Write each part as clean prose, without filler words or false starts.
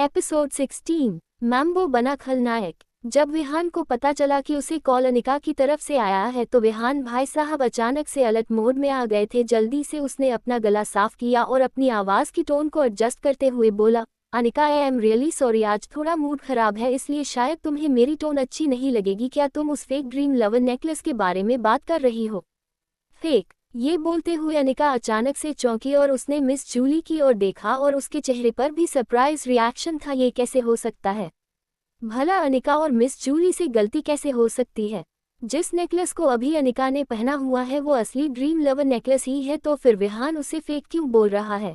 Episode 16। Mambo बना खलनायक। जब विहान को पता चला कि उसे कॉल अनिका की तरफ से आया है तो विहान भाई साहब अचानक से अलर्ट मोड में आ गए थे। जल्दी से उसने अपना गला साफ किया और अपनी आवाज़ की टोन को एडजस्ट करते हुए बोला, अनिका आई एम रियली सॉरी, आज थोड़ा मूड खराब है इसलिए शायद तुम्हें मेरी टोन अच्छी नहीं लगेगी। क्या तुम उस फेक ड्रीम लवर नेकलेस के बारे में बात कर रही हो? फेक। ये बोलते हुए अनिका अचानक से चौंकी और उसने मिस जूली की ओर देखा और उसके चेहरे पर भी सरप्राइज रिएक्शन था। ये कैसे हो सकता है? भला अनिका और मिस जूली से गलती कैसे हो सकती है? जिस नेकलेस को अभी अनिका ने पहना हुआ है वो असली ड्रीम लवर नेकलेस ही है, तो फिर विहान उसे फेक क्यों बोल रहा है?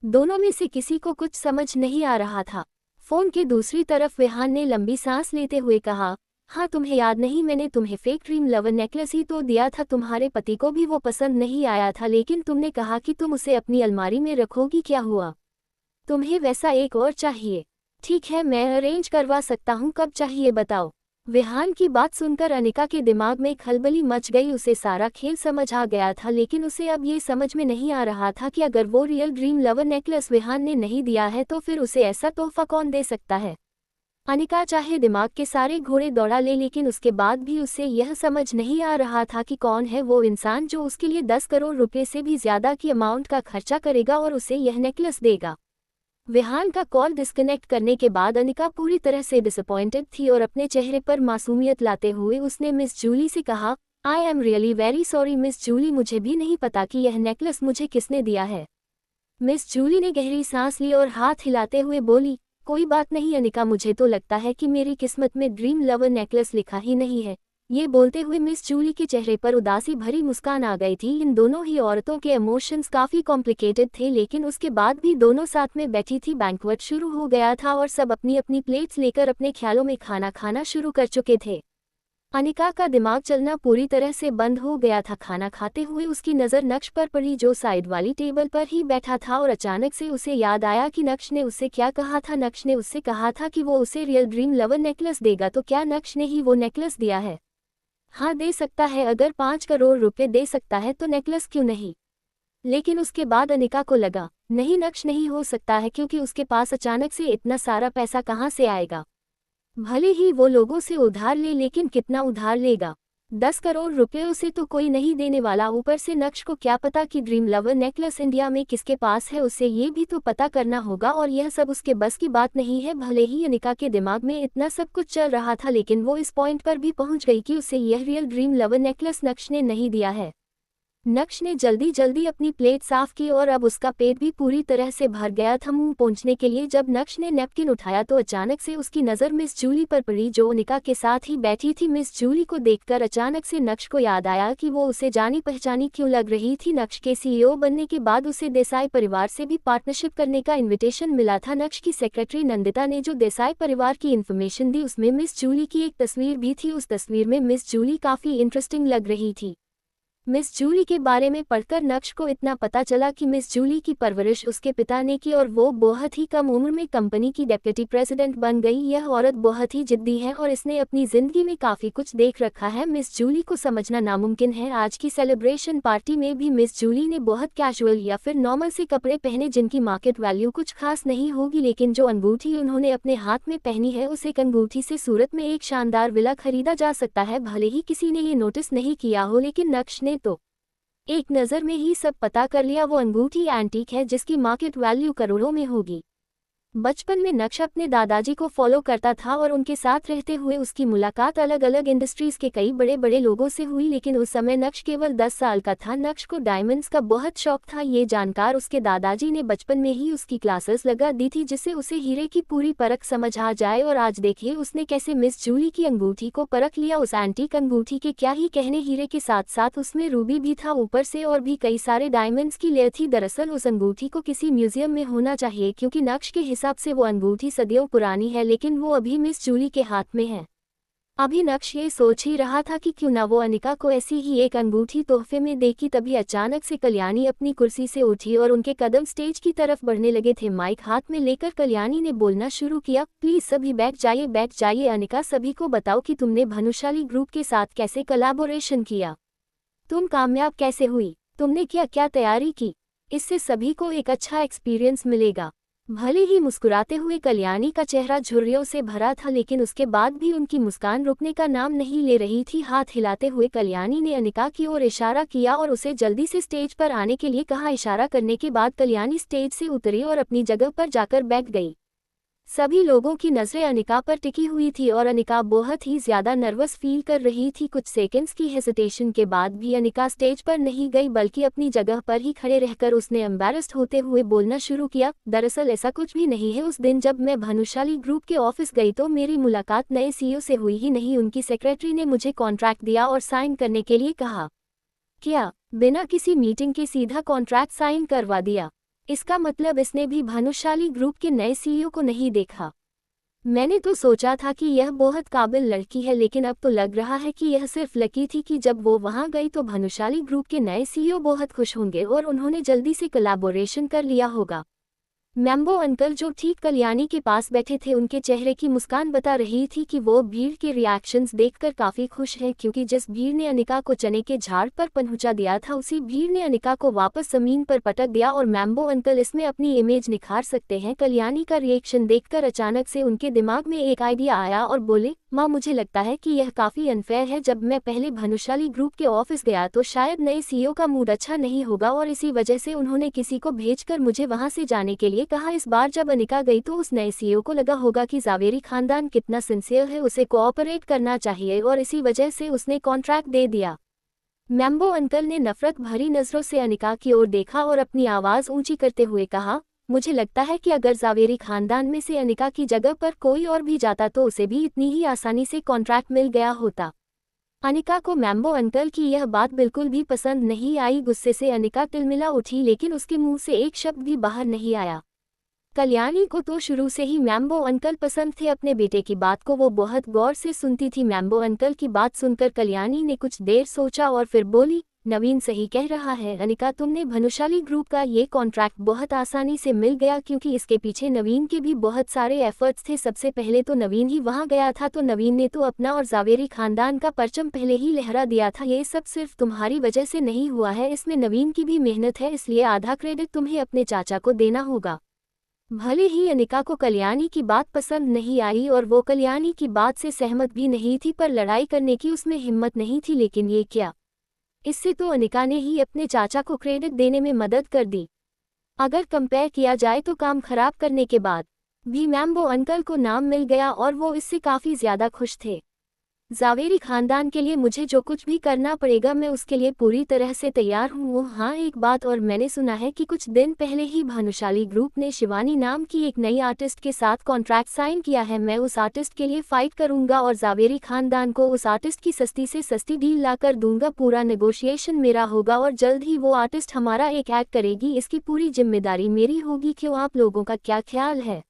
दोनों में से किसी को कुछ समझ नहीं आ रहा था। फोन के दूसरी तरफ विहान ने लंबी सांस लेते हुए कहा, हाँ तुम्हें याद नहीं, मैंने तुम्हें फेक ड्रीम लवर नेकलेस ही तो दिया था। तुम्हारे पति को भी वो पसंद नहीं आया था, लेकिन तुमने कहा कि तुम उसे अपनी अलमारी में रखोगी। क्या हुआ? तुम्हें वैसा एक और चाहिए? ठीक है, मैं अरेंज करवा सकता हूँ, कब चाहिए बताओ। विहान की बात सुनकर अनिका के दिमाग में खलबली मच गई। उसे सारा खेल समझ आ गया था, लेकिन उसे अब ये समझ में नहीं आ रहा था कि अगर वो real dream lover necklace Vihaan ने नहीं दिया है तो फिर उसे ऐसा तोहफा कौन दे सकता है। अनिका चाहे दिमाग के सारे घोड़े दौड़ा ले, लेकिन उसके बाद भी उसे यह समझ नहीं आ रहा था कि कौन है वो इंसान जो उसके लिए 10 करोड़ रुपए से भी ज्यादा की अमाउंट का खर्चा करेगा और उसे यह नेकलेस देगा। विहान का कॉल डिस्कनेक्ट करने के बाद अनिका पूरी तरह से डिसअपॉइंटेड थी और अपने चेहरे पर मासूमियत लाते हुए उसने मिस जूली से कहा, I am really very sorry miss Julie, मुझे भी नहीं पता कि यह नेकलेस मुझे किसने दिया है। मिस जूली ने गहरी सांस ली और हाथ हिलाते हुए बोली, कोई बात नहीं अनिका, मुझे तो लगता है कि मेरी किस्मत में ड्रीम लवर नेकलेस लिखा ही नहीं है। ये बोलते हुए मिस जूली के चेहरे पर उदासी भरी मुस्कान आ गई थी। इन दोनों ही औरतों के इमोशंस काफी कॉम्प्लिकेटेड थे, लेकिन उसके बाद भी दोनों साथ में बैठी थी। बैंक्वेट शुरू हो गया था और सब अपनी अपनी प्लेट्स लेकर अपने ख्यालों में खाना खाना शुरू कर चुके थे। अनिका का दिमाग चलना पूरी तरह से बंद हो गया था। खाना खाते हुए उसकी नज़र नक्श पर पड़ी जो साइड वाली टेबल पर ही बैठा था और अचानक से उसे याद आया कि नक्श ने उससे क्या कहा था। नक्श ने उससे कहा था कि वो उसे रियल ड्रीम लवर नेकलेस देगा, तो क्या नक्श ने ही वो नेकलेस दिया है? हाँ दे सकता है, अगर 5 करोड़ रुपए दे सकता है तो नेकलेस क्यों नहीं। लेकिन उसके बाद अनिका को लगा, नहीं नक्श नहीं हो सकता है, क्योंकि उसके पास अचानक से इतना सारा पैसा कहाँ से आएगा। भले ही वो लोगों से उधार ले, लेकिन कितना उधार लेगा? 10 करोड़ रुपए उसे तो कोई नहीं देने वाला। ऊपर से नक्श को क्या पता कि ड्रीम लवर नेकलेस इंडिया में किसके पास है, उसे ये भी तो पता करना होगा और यह सब उसके बस की बात नहीं है। भले ही अनिका के दिमाग में इतना सब कुछ चल रहा था, लेकिन वो इस पॉइंट पर भी पहुंच गई कि उसे यह रियल ड्रीम लवर नेकलेस नक्श ने नहीं दिया है। नक्श ने जल्दी जल्दी अपनी प्लेट साफ की और अब उसका पेट भी पूरी तरह से भर गया था। मुंह पोंछने के लिए जब नक्श ने नैपकिन उठाया तो अचानक से उसकी नज़र मिस जूली पर पड़ी जो अनिका के साथ ही बैठी थी। मिस जूली को देखकर अचानक से नक्श को याद आया कि वो उसे जानी पहचानी क्यों लग रही थी। नक्श के सीईओ बनने के बाद उसे देसाई परिवार से भी पार्टनरशिप करने का इन्विटेशन मिला था। नक्श की सेक्रेटरी नंदिता ने जो देसाई परिवार की इन्फॉर्मेशन दी उसमें मिस जूली की एक तस्वीर भी थी। उस तस्वीर में मिस जूली काफ़ी इंटरेस्टिंग लग रही थी। मिस जूली के बारे में पढ़कर नक्श को इतना पता चला कि मिस जूली की परवरिश उसके पिता ने की और वो बहुत ही कम उम्र में कंपनी की डेप्यूटी प्रेसिडेंट बन गई। यह औरत बहुत ही जिद्दी है और इसने अपनी जिंदगी में काफ़ी कुछ देख रखा है। मिस जूली को समझना नामुमकिन है। आज की सेलिब्रेशन पार्टी में भी मिस जूली ने बहुत कैजुअल या फिर नॉर्मल से कपड़े पहने जिनकी मार्केट वैल्यू कुछ खास नहीं होगी, लेकिन जो अंगूठी उन्होंने अपने हाथ में पहनी है उस एक अंगूठी से सूरत में एक शानदार विला खरीदा जा सकता है। भले ही किसी ने ये नोटिस नहीं किया हो, लेकिन नक्श ने तो एक नज़र में ही सब पता कर लिया। वो अंगूठी एंटीक है जिसकी मार्केट वैल्यू करोड़ों में होगी। बचपन में नक्श अपने दादाजी को फॉलो करता था और उनके साथ रहते हुए उसकी मुलाकात अलग अलग इंडस्ट्रीज के कई बड़े बड़े लोगों से हुई, लेकिन उस समय नक्श केवल 10 साल का था। नक्श को डायमंड्स का बहुत शौक था। ये जानकर उसके दादाजी ने बचपन में ही उसकी क्लासेस लगा दी थी जिससे उसे हीरे की पूरी परख समझ आ जाए। और आज देखिए उसने कैसे मिस जूली की अंगूठी को परख लिया। उस एंटीक अंगूठी के क्या ही कहने, हीरे के साथ साथ उसमें रूबी भी था, ऊपर से और भी कई सारे डायमंड्स की लेयर थी। दरअसल उस अंगूठी को किसी म्यूजियम में होना चाहिए, क्योंकि नक्श के हिसाब से वो अंगूठी सदियों पुरानी है, लेकिन वो अभी मिस जूली के हाथ में है। अभी नक्श ये सोच ही रहा था कि क्यों ना वो अनिका को ऐसी ही एक अंगूठी तोहफे में देगी, तभी अचानक से कल्याणी अपनी कुर्सी से उठी और उनके कदम स्टेज की तरफ बढ़ने लगे थे। माइक हाथ में लेकर कल्याणी ने बोलना शुरू किया, प्लीज सभी बैठ जाइए अनिका, सभी को बताओ कि तुमने भानुशाली ग्रुप के साथ कैसे कोलैबोरेशन किया, तुम कामयाब कैसे हुई, तुमने क्या क्या तैयारी की, इससे सभी को एक अच्छा एक्सपीरियंस मिलेगा। भले ही मुस्कुराते हुए कल्याणी का चेहरा झुर्रियों से भरा था, लेकिन उसके बाद भी उनकी मुस्कान रुकने का नाम नहीं ले रही थी। हाथ हिलाते हुए कल्याणी ने अनिका की ओर इशारा किया और उसे जल्दी से स्टेज पर आने के लिए कहा। इशारा करने के बाद कल्याणी स्टेज से उतरी और अपनी जगह पर जाकर बैठ गई। सभी लोगों की नज़रें अनिका पर टिकी हुई थी और अनिका बहुत ही ज़्यादा नर्वस फील कर रही थी। कुछ सेकंड्स की हेसिटेशन के बाद भी अनिका स्टेज पर नहीं गई, बल्कि अपनी जगह पर ही खड़े रहकर उसने एम्बैरेस्ड होते हुए बोलना शुरू किया। दरअसल ऐसा कुछ भी नहीं है। उस दिन जब मैं भानुशाली ग्रुप के ऑफिस गई तो मेरी मुलाकात नए सीईओ से हुई ही नहीं, उनकी सेक्रेटरी ने मुझे कॉन्ट्रैक्ट दिया और साइन करने के लिए कहा। क्या बिना किसी मीटिंग के सीधा कॉन्ट्रैक्ट साइन करवा दिया? इसका मतलब इसने भी भानुशाली ग्रुप के नए सीईओ को नहीं देखा। मैंने तो सोचा था कि यह बहुत काबिल लड़की है, लेकिन अब तो लग रहा है कि यह सिर्फ लकी थी कि जब वो वहां गई तो भानुशाली ग्रुप के नए सीईओ बहुत खुश होंगे और उन्होंने जल्दी से कोलैबोरेशन कर लिया होगा। मैम्बो अंकल जो ठीक कल्याणी के पास बैठे थे, उनके चेहरे की मुस्कान बता रही थी कि वो भीड़ के रिएक्शंस देखकर काफी खुश हैं, क्योंकि जिस भीड़ ने अनिका को चने के झाड़ पर पहुंचा दिया था, उसी भीड़ ने अनिका को वापस जमीन पर पटक दिया और मैम्बो अंकल इसमें अपनी इमेज निखार सकते हैं। कल्याणी का रिएक्शन देखकर अचानक से उनके दिमाग में एक आइडिया आया और बोले, माँ मुझे लगता है कि यह काफी अनफेयर है। जब मैं पहले भानुशाली ग्रुप के ऑफिस गया तो शायद नए सीईओ का मूड अच्छा नहीं होगा और इसी वजह से उन्होंने किसी को भेजकर मुझे वहां से जाने के लिए कहा। इस बार जब अनिका गई तो उस नए सीईओ को लगा होगा कि जावेरी खानदान कितना सिंसियर है, उसे कोऑपरेट करना चाहिए और इसी वजह से उसने कॉन्ट्रैक्ट दे दिया। मैम्बो अंकल ने नफरत भरी नजरों से अनिका की ओर देखा और अपनी आवाज ऊंची करते हुए कहा, मुझे लगता है कि अगर जावेरी खानदान में से अनिका की जगह पर कोई और भी जाता तो उसे भी इतनी ही आसानी से कॉन्ट्रैक्ट मिल गया होता। अनिका को मैम्बो अंकल की यह बात बिल्कुल भी पसंद नहीं आई। गुस्से से अनिका तिलमिला उठी, लेकिन उसके मुंह से एक शब्द भी बाहर नहीं आया। कल्याणी को तो शुरू से ही मैम्बो अंकल पसंद थे। अपने बेटे की बात को वो बहुत गौर से सुनती थी। मैम्बो अंकल की बात सुनकर कल्याणी ने कुछ देर सोचा और फिर बोली, नवीन सही कह रहा है अनिका, तुमने भानुशाली ग्रुप का ये कॉन्ट्रैक्ट बहुत आसानी से मिल गया, क्योंकि इसके पीछे नवीन के भी बहुत सारे एफर्ट्स थे। सबसे पहले तो नवीन ही वहां गया था, तो नवीन ने तो अपना और जावेरी खानदान का परचम पहले ही लहरा दिया था। ये सब सिर्फ तुम्हारी वजह से नहीं हुआ है, इसमें नवीन की भी मेहनत है, इसलिए आधा क्रेडिट तुम्हें अपने चाचा को देना होगा। भले ही अनिका को कल्याणी की बात पसंद नहीं आई और वो कल्याणी की बात से सहमत भी नहीं थी, पर लड़ाई करने की उसमें हिम्मत नहीं थी। लेकिन ये क्या, इससे तो अनिका ने ही अपने चाचा को क्रेडिट देने में मदद कर दी। अगर कंपेयर किया जाए तो काम खराब करने के बाद भी मैम्बो अंकल को नाम मिल गया और वो इससे काफ़ी ज़्यादा खुश थे। जावेरी खानदान के लिए मुझे जो कुछ भी करना पड़ेगा मैं उसके लिए पूरी तरह से तैयार हूँ। हाँ एक बात और, मैंने सुना है कि कुछ दिन पहले ही भानुशाली ग्रुप ने शिवानी नाम की एक नई आर्टिस्ट के साथ कॉन्ट्रैक्ट साइन किया है। मैं उस आर्टिस्ट के लिए फाइट करूंगा और जावेरी खानदान को उस आर्टिस्ट की सस्ती से सस्ती डील लाकर दूंगा। पूरा नेगोशिएशन मेरा होगा और जल्द ही वो आर्टिस्ट हमारा एक एक्ट करेगी, इसकी पूरी जिम्मेदारी मेरी होगी। क्यों, आप लोगों का क्या ख्याल है?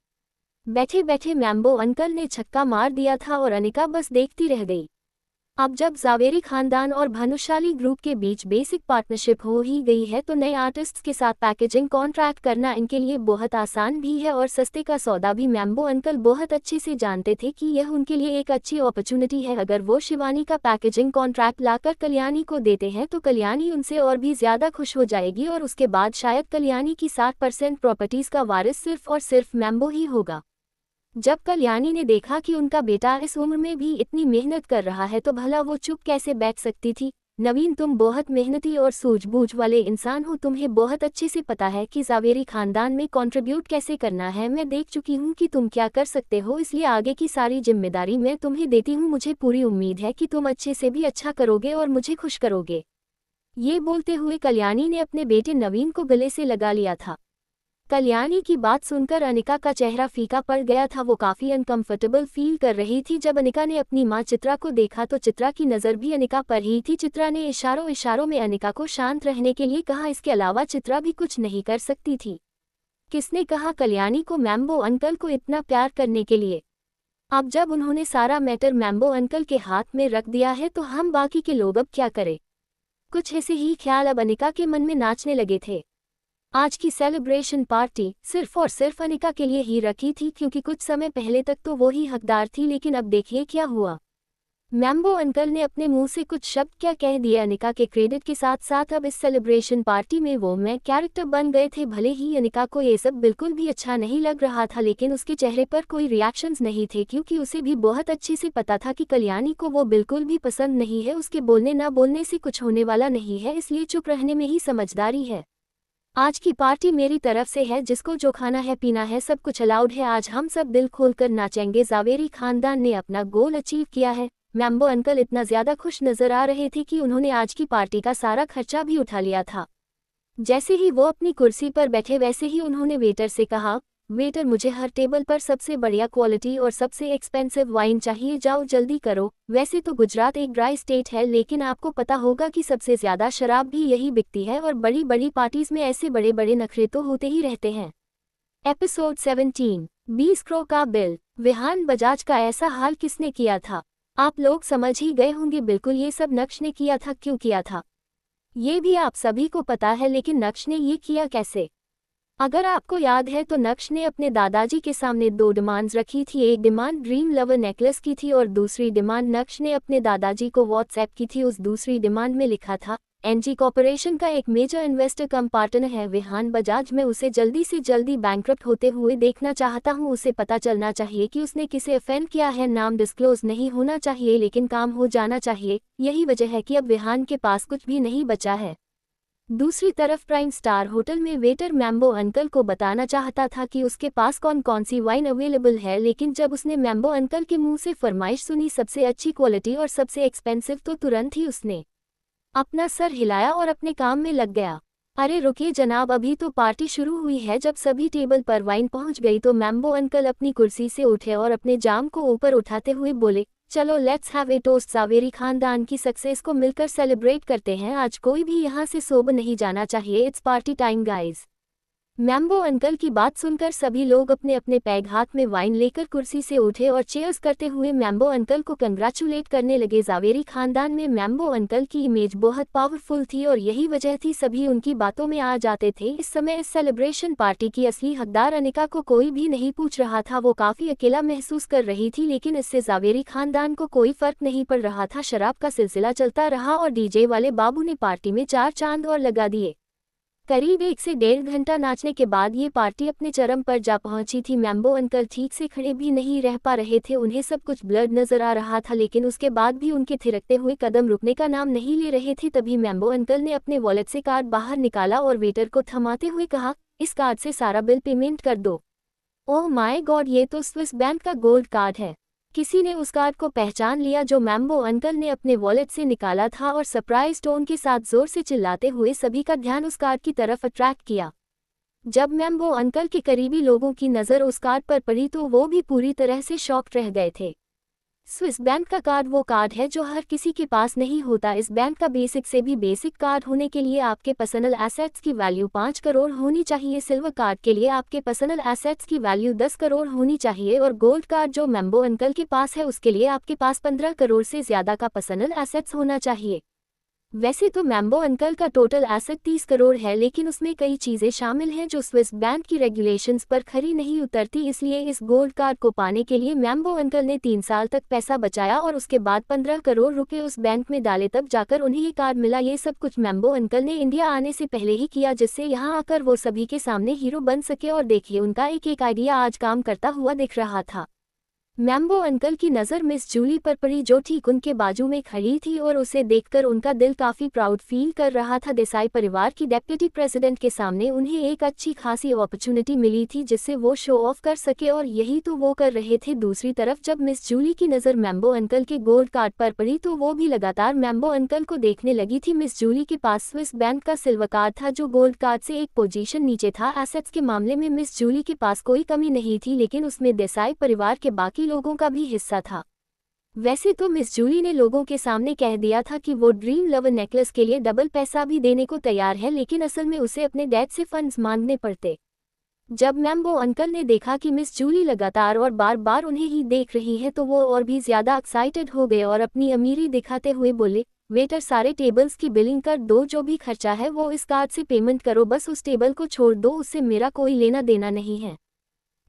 बैठे बैठे मैम्बो अंकल ने छक्का मार दिया था और अनिका बस देखती रह गई। अब जब जावेरी खानदान और भानुशाली ग्रुप के बीच बेसिक पार्टनरशिप हो ही गई है, तो नए आर्टिस्ट्स के साथ पैकेजिंग कॉन्ट्रैक्ट करना इनके लिए बहुत आसान भी है और सस्ते का सौदा भी। मैम्बो अंकल बहुत अच्छे से जानते थे कि यह उनके लिए एक अच्छी अपॉर्चुनिटी है। अगर वो शिवानी का पैकेजिंग कॉन्ट्रैक्ट लाकर कल्याणी को देते हैं तो कल्याणी उनसे और भी ज्यादा खुश हो जाएगी और उसके बाद शायद कल्याणी की 60% प्रॉपर्टीज का वारिस सिर्फ और सिर्फ मैम्बो ही होगा। जब कल्याणी ने देखा कि उनका बेटा इस उम्र में भी इतनी मेहनत कर रहा है तो भला वो चुप कैसे बैठ सकती थी। नवीन, तुम बहुत मेहनती और सूझबूझ वाले इंसान हो, तुम्हें बहुत अच्छे से पता है कि जावेरी खानदान में कंट्रीब्यूट कैसे करना है। मैं देख चुकी हूँ कि तुम क्या कर सकते हो, इसलिए आगे की सारी जिम्मेदारी मैं तुम्हें देती हूँ। मुझे पूरी उम्मीद है कि तुम अच्छे से भी अच्छा करोगे और मुझे खुश करोगे। ये बोलते हुए कल्याणी ने अपने बेटे नवीन को गले से लगा लिया था। कल्याणी की बात सुनकर अनिका का चेहरा फीका पड़ गया था। वो काफ़ी अनकंफर्टेबल फील कर रही थी। जब अनिका ने अपनी माँ चित्रा को देखा तो चित्रा की नज़र भी अनिका पर ही थी। चित्रा ने इशारों इशारों में अनिका को शांत रहने के लिए कहा, इसके अलावा चित्रा भी कुछ नहीं कर सकती थी। किसने कहा कल्याणी को मैम्बो अंकल को इतना प्यार करने के लिए? अब जब उन्होंने सारा मैटर मैम्बो अंकल के हाथ में रख दिया है तो हम बाकी के लोग अब क्या करें? कुछ ऐसे ही ख्याल अब अनिका के मन में नाचने लगे थे। आज की सेलिब्रेशन पार्टी सिर्फ और सिर्फ अनिका के लिए ही रखी थी, क्योंकि कुछ समय पहले तक तो वो ही हकदार थी, लेकिन अब देखिए क्या हुआ। मैम्बो अंकल ने अपने मुंह से कुछ शब्द क्या कह दिए अनिका के क्रेडिट के साथ साथ अब इस सेलिब्रेशन पार्टी में वो मैं कैरेक्टर बन गए थे। भले ही अनिका को ये सब बिल्कुल भी अच्छा नहीं लग रहा था, लेकिन उसके चेहरे पर कोई रिएक्शंस नहीं थे, क्योंकि उसे भी बहुत अच्छे से पता था कि कल्याणी को वो बिल्कुल भी पसंद नहीं है। उसके बोलने ना बोलने से कुछ होने वाला नहीं है, इसलिए चुप रहने में ही समझदारी है। आज की पार्टी मेरी तरफ से है, जिसको जो खाना है पीना है सब कुछ अलाउड है। आज हम सब दिल खोलकर नाचेंगे। जावेरी खानदान ने अपना गोल अचीव किया है। मैम्बो अंकल इतना ज्यादा खुश नजर आ रहे थे कि उन्होंने आज की पार्टी का सारा खर्चा भी उठा लिया था। जैसे ही वो अपनी कुर्सी पर बैठे वैसे ही उन्होंने वेटर से कहा, वेटर मुझे हर टेबल पर सबसे बढ़िया क्वालिटी और सबसे एक्सपेंसिव वाइन चाहिए, जाओ जल्दी करो। वैसे तो गुजरात एक ड्राई स्टेट है, लेकिन आपको पता होगा कि सबसे ज्यादा शराब भी यही बिकती है और बड़ी बड़ी पार्टीज में ऐसे बड़े बड़े नखरे तो होते ही रहते हैं। एपिसोड 17 20 करोड़ का बिल। विहान बजाज का ऐसा हाल किसने किया था? आप लोग समझ ही गए होंगे, बिल्कुल ये सब नक्श ने किया था। क्यों किया था ये भी आप सभी को पता है, लेकिन नक्श ने ये किया कैसे? अगर आपको याद है तो नक्श ने अपने दादाजी के सामने दो डिमांड्स रखी थी। एक डिमांड ड्रीम लवर नेकलेस की थी और दूसरी डिमांड नक्श ने अपने दादाजी को व्हाट्सएप की थी। उस दूसरी डिमांड में लिखा था, एनजी कॉर्पोरेशन का एक मेजर इन्वेस्टर कम पार्टनर है विहान बजाज, मैं उसे जल्दी से जल्दी बैंकरप्ट होते हुए देखना चाहता हूं। उसे पता चलना चाहिए कि उसने किसे ऑफेंड किया है। नाम डिस्क्लोज नहीं होना चाहिए, लेकिन काम हो जाना चाहिए। यही वजह है कि अब विहान के पास कुछ भी नहीं बचा है। दूसरी तरफ प्राइम स्टार होटल में वेटर मैम्बो अंकल को बताना चाहता था कि उसके पास कौन कौन सी वाइन अवेलेबल है, लेकिन जब उसने मैम्बो अंकल के मुंह से फरमाइश सुनी सबसे अच्छी क्वालिटी और सबसे एक्सपेंसिव, तो तुरंत ही उसने अपना सर हिलाया और अपने काम में लग गया। अरे रुकिए जनाब, अभी तो पार्टी शुरू हुई है। जब सभी टेबल पर वाइन पहुंच गई तो मैम्बो अंकल अपनी कुर्सी से उठे और अपने जाम को ऊपर उठाते हुए बोले, चलो let's have a toast. Javeri खानदान की सक्सेस को मिलकर सेलिब्रेट करते हैं। आज कोई भी यहाँ से सोबर नहीं जाना चाहिए। It's party time guys. Mambo uncle की बात सुनकर सभी लोग अपने अपने पैग हाथ में वाइन लेकर कुर्सी से उठे और चेयर्स करते हुए मैम्बो अंकल को कंग्रेचुलेट करने लगे। जावेरी खानदान में मैम्बो अंकल की इमेज बहुत पावरफुल थी और यही वजह थी सभी उनकी बातों में आ जाते थे। इस समय इस सेलिब्रेशन पार्टी की असली हकदार अनिका को कोई भी नहीं पूछ रहा था। वो काफी अकेला महसूस कर रही थी, लेकिन इससे जावेरी खानदान को कोई फर्क नहीं पड़ रहा था। शराब का सिलसिला चलता रहा और डीजे वाले बाबू ने पार्टी में 4 चांद और लगा दिए। करीब 1 से 1.5 घंटा नाचने के बाद ये पार्टी अपने चरम पर जा पहुंची थी। मैम्बो अंकल ठीक से खड़े भी नहीं रह पा रहे थे, उन्हें सब कुछ ब्लड नजर आ रहा था, लेकिन उसके बाद भी उनके थिरकते हुए कदम रुकने का नाम नहीं ले रहे थे। तभी मैम्बो अंकल ने अपने वॉलेट से कार्ड बाहर निकाला और वेटर को थमाते हुए कहा, इस कार्ड से सारा बिल पेमेंट कर दो। ओह माय गॉड, ये तो स्विस बैंक का गोल्ड कार्ड है। किसी ने उस कार्ड को पहचान लिया जो मैम्बो अंकल ने अपने वॉलेट से निकाला था और सरप्राइज टोन के साथ जोर से चिल्लाते हुए सभी का ध्यान उस कार्ड की तरफ अट्रैक्ट किया। जब मैम्बो अंकल के करीबी लोगों की नज़र उस कार्ड पर पड़ी तो वो भी पूरी तरह से शॉक्ड रह गए थे। स्विस बैंक का कार्ड वो कार्ड है जो हर किसी के पास नहीं होता। इस बैंक का बेसिक से भी बेसिक कार्ड होने के लिए आपके पर्सनल एसेट्स की वैल्यू 5 करोड़ होनी चाहिए। सिल्वर कार्ड के लिए आपके पर्सनल एसेट्स की वैल्यू 10 करोड़ होनी चाहिए और गोल्ड कार्ड जो मैम्बो अंकल के पास है उसके लिए आपके पास 15 करोड़ से ज्यादा का पर्सनल एसेट्स होना चाहिए। वैसे तो मैम्बो अंकल का टोटल एसेट 30 करोड़ है, लेकिन उसमें कई चीजें शामिल हैं जो स्विस बैंक की रेगुलेशंस पर खरी नहीं उतरती। इसलिए इस गोल्ड कार्ड को पाने के लिए मैम्बो अंकल ने 3 साल तक पैसा बचाया और उसके बाद 15 करोड़ रुपए उस बैंक में डाले, तब जाकर उन्हें ये कार्ड मिला। ये सब कुछ मैम्बो अंकल ने इंडिया आने से पहले ही किया, जिससे यहाँ आकर वो सभी के सामने हीरो बन सके। और देखिए उनका एक एक आइडिया आज काम करता हुआ दिख रहा था। मैम्बो अंकल की नज़र मिस जूली पर पड़ी जो ठीक उनके बाजू में खड़ी थी और उसे देखकर उनका दिल काफ़ी प्राउड फील कर रहा था। देसाई परिवार की डेप्यूटी प्रेसिडेंट के सामने उन्हें एक अच्छी खासी अपॉर्चुनिटी मिली थी जिससे वो शो ऑफ कर सके और यही तो वो कर रहे थे। दूसरी तरफ जब मिस जूली की नज़र मैम्बो अंकल के गोल्ड कार्ड पर पड़ी तो वो भी लगातार मैम्बो अंकल को देखने लगी थी। मिस जूली के पास स्विस बैंक का सिल्वर कार्ड था जो गोल्ड कार्ड से एक पोजीशन नीचे था। एसेट्स के मामले में मिस जूली के पास कोई कमी नहीं थी, लेकिन उसमें देसाई परिवार के बाकी लोगों का भी हिस्सा था। वैसे तो मिस जूली ने लोगों के सामने कह दिया था कि वो ड्रीम लवर नेकलेस के लिए डबल पैसा भी देने को तैयार है, लेकिन असल में उसे अपने डैड से फंड्स मांगने पड़ते। जब मैम्बो अंकल ने देखा कि मिस जूली लगातार और बार बार उन्हें ही देख रही है तो वो और भी ज्यादा एक्साइटेड हो गए और अपनी अमीरी दिखाते हुए बोले, वेटर सारे टेबल्स की बिलिंग कर दो, जो भी खर्चा है वो इस कार्ड से पेमेंट करो, बस उस टेबल को छोड़ दो, उससे मेरा कोई लेना देना नहीं है।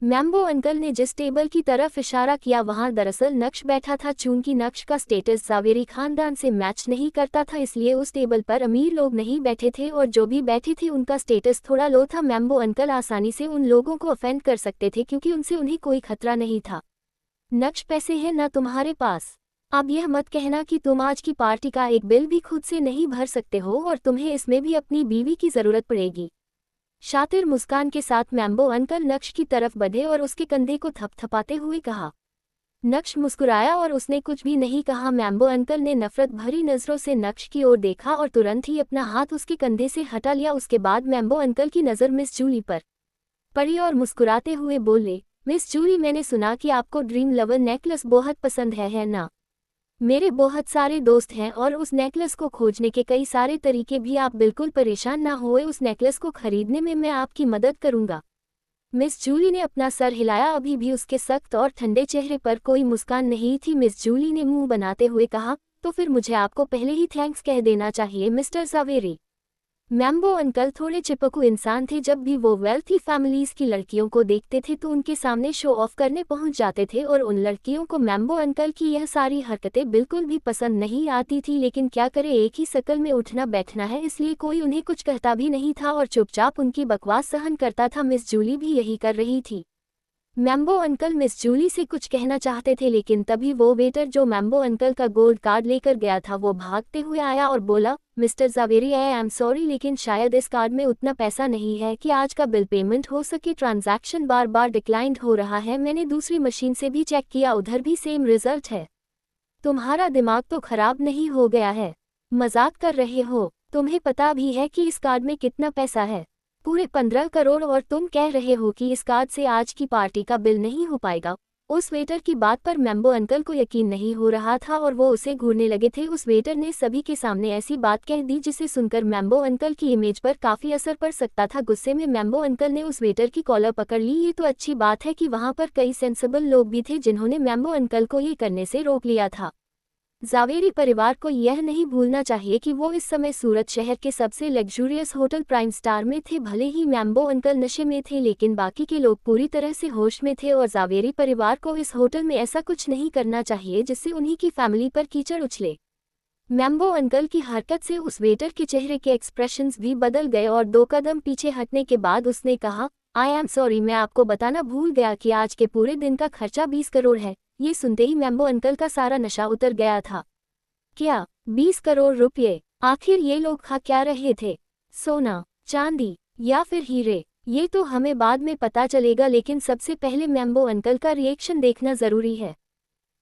मैम्बो अंकल ने जिस टेबल की तरफ इशारा किया वहां दरअसल नक्श बैठा था। चूंकि नक्श का स्टेटस जावेरी खानदान से मैच नहीं करता था, इसलिए उस टेबल पर अमीर लोग नहीं बैठे थे और जो भी बैठे थे उनका स्टेटस थोड़ा लो था। मैम्बो अंकल आसानी से उन लोगों को ऑफेंड कर सकते थे क्योंकि उनसे उन्हें कोई खतरा नहीं था। नक्श पैसे हैं ना तुम्हारे पास? अब यह मत कहना कि तुम आज की पार्टी का एक बिल भी खुद से नहीं भर सकते हो और तुम्हें इसमें भी अपनी बीवी की जरूरत पड़ेगी। शातिर मुस्कान के साथ मैम्बो अंकल नक्श की तरफ बढ़े और उसके कंधे को थपथपाते हुए कहा। नक्श मुस्कुराया और उसने कुछ भी नहीं कहा। मैम्बो अंकल ने नफरत भरी नजरों से नक्श की ओर देखा और तुरंत ही अपना हाथ उसके कंधे से हटा लिया। उसके बाद मैम्बो अंकल की नज़र मिस जूली पर पड़ी और मुस्कुराते हुए बोले, मिस जूली, मैंने सुना कि आपको ड्रीम लवर नेकलेस बहुत पसंद है ना? मेरे बहुत सारे दोस्त हैं और उस नेकलेस को खोजने के कई सारे तरीके भी। आप बिल्कुल परेशान ना होए, उस नेकलेस को खरीदने में मैं आपकी मदद करूंगा। मिस जूली ने अपना सर हिलाया। अभी भी उसके सख्त और ठंडे चेहरे पर कोई मुस्कान नहीं थी। मिस जूली ने मुंह बनाते हुए कहा, तो फिर मुझे आपको पहले ही थैंक्स कह देना चाहिए मिस्टर जावेरी। मैम्बो अंकल थोड़े चिपकू इंसान थे। जब भी वो वेल्थी फैमिलीज की लड़कियों को देखते थे तो उनके सामने शो ऑफ करने पहुंच जाते थे और उन लड़कियों को मैम्बो अंकल की यह सारी हरकतें बिल्कुल भी पसंद नहीं आती थी। लेकिन क्या करे, एक ही शक्ल में उठना बैठना है, इसलिए कोई उन्हें कुछ कहता भी नहीं था और चुपचाप उनकी बकवास सहन करता था। मिस जूली भी यही कर रही थी। मैम्बो अंकल मिस जूली से कुछ कहना चाहते थे, लेकिन तभी वो वेटर जो मैम्बो अंकल का गोल्ड कार्ड लेकर गया था वो भागते हुए आया और बोला, mister Javeri, I am sorry, लेकिन शायद इस कार्ड में उतना पैसा नहीं है कि आज का बिल पेमेंट हो सके। ट्रांजैक्शन बार बार डिक्लाइंड हो रहा है। मैंने दूसरी मशीन से भी चेक किया, उधर भी सेम रिजल्ट है। तुम्हारा दिमाग तो खराब नहीं हो गया है? मजाक कर रहे हो? तुम्हें पता भी है कि इस कार्ड में कितना पैसा है? पूरे 15 करोड़, और तुम कह रहे हो कि इस कार्ड से आज की पार्टी का बिल नहीं हो पाएगा। उस वेटर की बात पर मैम्बो अंकल को यकीन नहीं हो रहा था और वो उसे घूरने लगे थे। उस वेटर ने सभी के सामने ऐसी बात कह दी जिसे सुनकर मैम्बो अंकल की इमेज पर काफी असर पड़ सकता था। गुस्से में मैम्बो अंकल ने उस वेटर की कॉलर पकड़ ली। ये तो अच्छी बात है कि वहां पर कई सेंसिबल लोग भी थे जिन्होंने मैम्बो अंकल को ये करने से रोक लिया था। जावेरी परिवार को यह नहीं भूलना चाहिए कि वो इस समय सूरत शहर के सबसे लग्जूरियस होटल प्राइम स्टार में थे। भले ही मैम्बो अंकल नशे में थे, लेकिन बाकी के लोग पूरी तरह से होश में थे और जावेरी परिवार को इस होटल में ऐसा कुछ नहीं करना चाहिए जिससे उन्हीं की फैमिली पर कीचड़ उछले। मैम्बो अंकल की हरकत से उस वेटर के चेहरे के एक्सप्रेशंस भी बदल गए और 2 कदम पीछे हटने के बाद उसने कहा, आई एम सॉरी, मैं आपको बताना भूल गया कि आज के पूरे दिन का खर्चा 20 करोड़ है। ये सुनते ही मैम्बो अंकल का सारा नशा उतर गया था। क्या 20 करोड़ रुपये? आखिर ये लोग खा क्या रहे थे? सोना, चांदी या फिर हीरे? ये तो हमें बाद में पता चलेगा, लेकिन सबसे पहले मैम्बो अंकल का रिएक्शन देखना जरूरी है।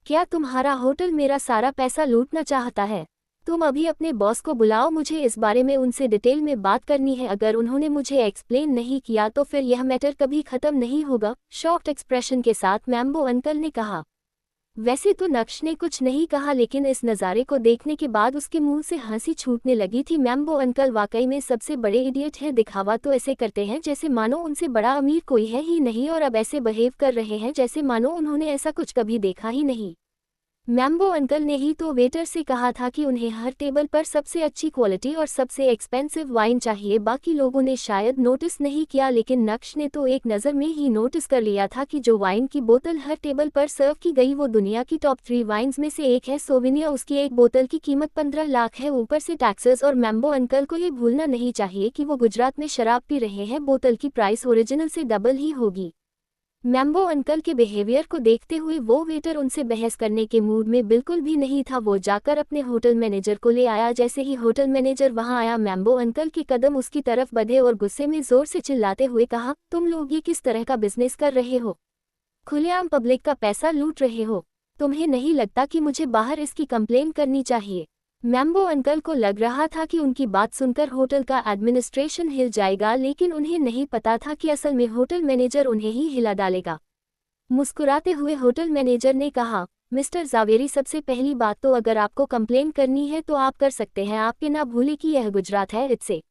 क्या तुम्हारा होटल मेरा सारा पैसा लूटना चाहता है? तुम अभी अपने बॉस को बुलाओ, मुझे इस बारे में उनसे डिटेल में बात करनी है। अगर उन्होंने मुझे एक्सप्लेन नहीं किया तो फिर यह मैटर कभी खत्म नहीं होगा। शॉक्ड एक्सप्रेशन के साथ मैम्बो अंकल ने कहा। वैसे तो नक्श ने कुछ नहीं कहा, लेकिन इस नज़ारे को देखने के बाद उसके मुंह से हंसी छूटने लगी थी। मैम्बो अंकल वाकई में सबसे बड़े इडियट है। दिखावा तो ऐसे करते हैं जैसे मानो उनसे बड़ा अमीर कोई है ही नहीं, और अब ऐसे बिहेव कर रहे हैं जैसे मानो उन्होंने ऐसा कुछ कभी देखा ही नहीं। मैम्बो अंकल ने ही तो वेटर से कहा था कि उन्हें हर टेबल पर सबसे अच्छी क्वालिटी और सबसे एक्सपेंसिव वाइन चाहिए। बाकी लोगों ने शायद नोटिस नहीं किया, लेकिन नक्श ने तो एक नज़र में ही नोटिस कर लिया था कि जो वाइन की बोतल हर टेबल पर सर्व की गई वो दुनिया की टॉप 3 वाइन्स में से एक है। सोविनिया, उसकी एक बोतल की कीमत 15 लाख है, ऊपर से टैक्सेस। और मैम्बो अंकल को ये भूलना नहीं चाहिए कि वो गुजरात में शराब पी रहे हैं। बोतल की प्राइस ओरिजिनल से डबल ही होगी। मैम्बो अंकल के बिहेवियर को देखते हुए वो वेटर उनसे बहस करने के मूड में बिल्कुल भी नहीं था। वो जाकर अपने होटल मैनेजर को ले आया। जैसे ही होटल मैनेजर वहां आया, मैम्बो अंकल के कदम उसकी तरफ बढ़े और गुस्से में जोर से चिल्लाते हुए कहा, तुम लोग ये किस तरह का बिजनेस कर रहे हो? खुलेआम पब्लिक का पैसा लूट रहे हो। तुम्हें नहीं लगता कि मुझे बाहर इसकी कंप्लेन करनी चाहिए? मैम्बो अंकल को लग रहा था कि उनकी बात सुनकर होटल का एडमिनिस्ट्रेशन हिल जाएगा, लेकिन उन्हें नहीं पता था कि असल में होटल मैनेजर उन्हें ही हिला डालेगा। मुस्कुराते हुए होटल मैनेजर ने कहा, मिस्टर जावेरी, सबसे पहली बात तो अगर आपको कंप्लेन करनी है तो आप कर सकते हैं। आपके ना भूले कि यह गुजरात है, इससे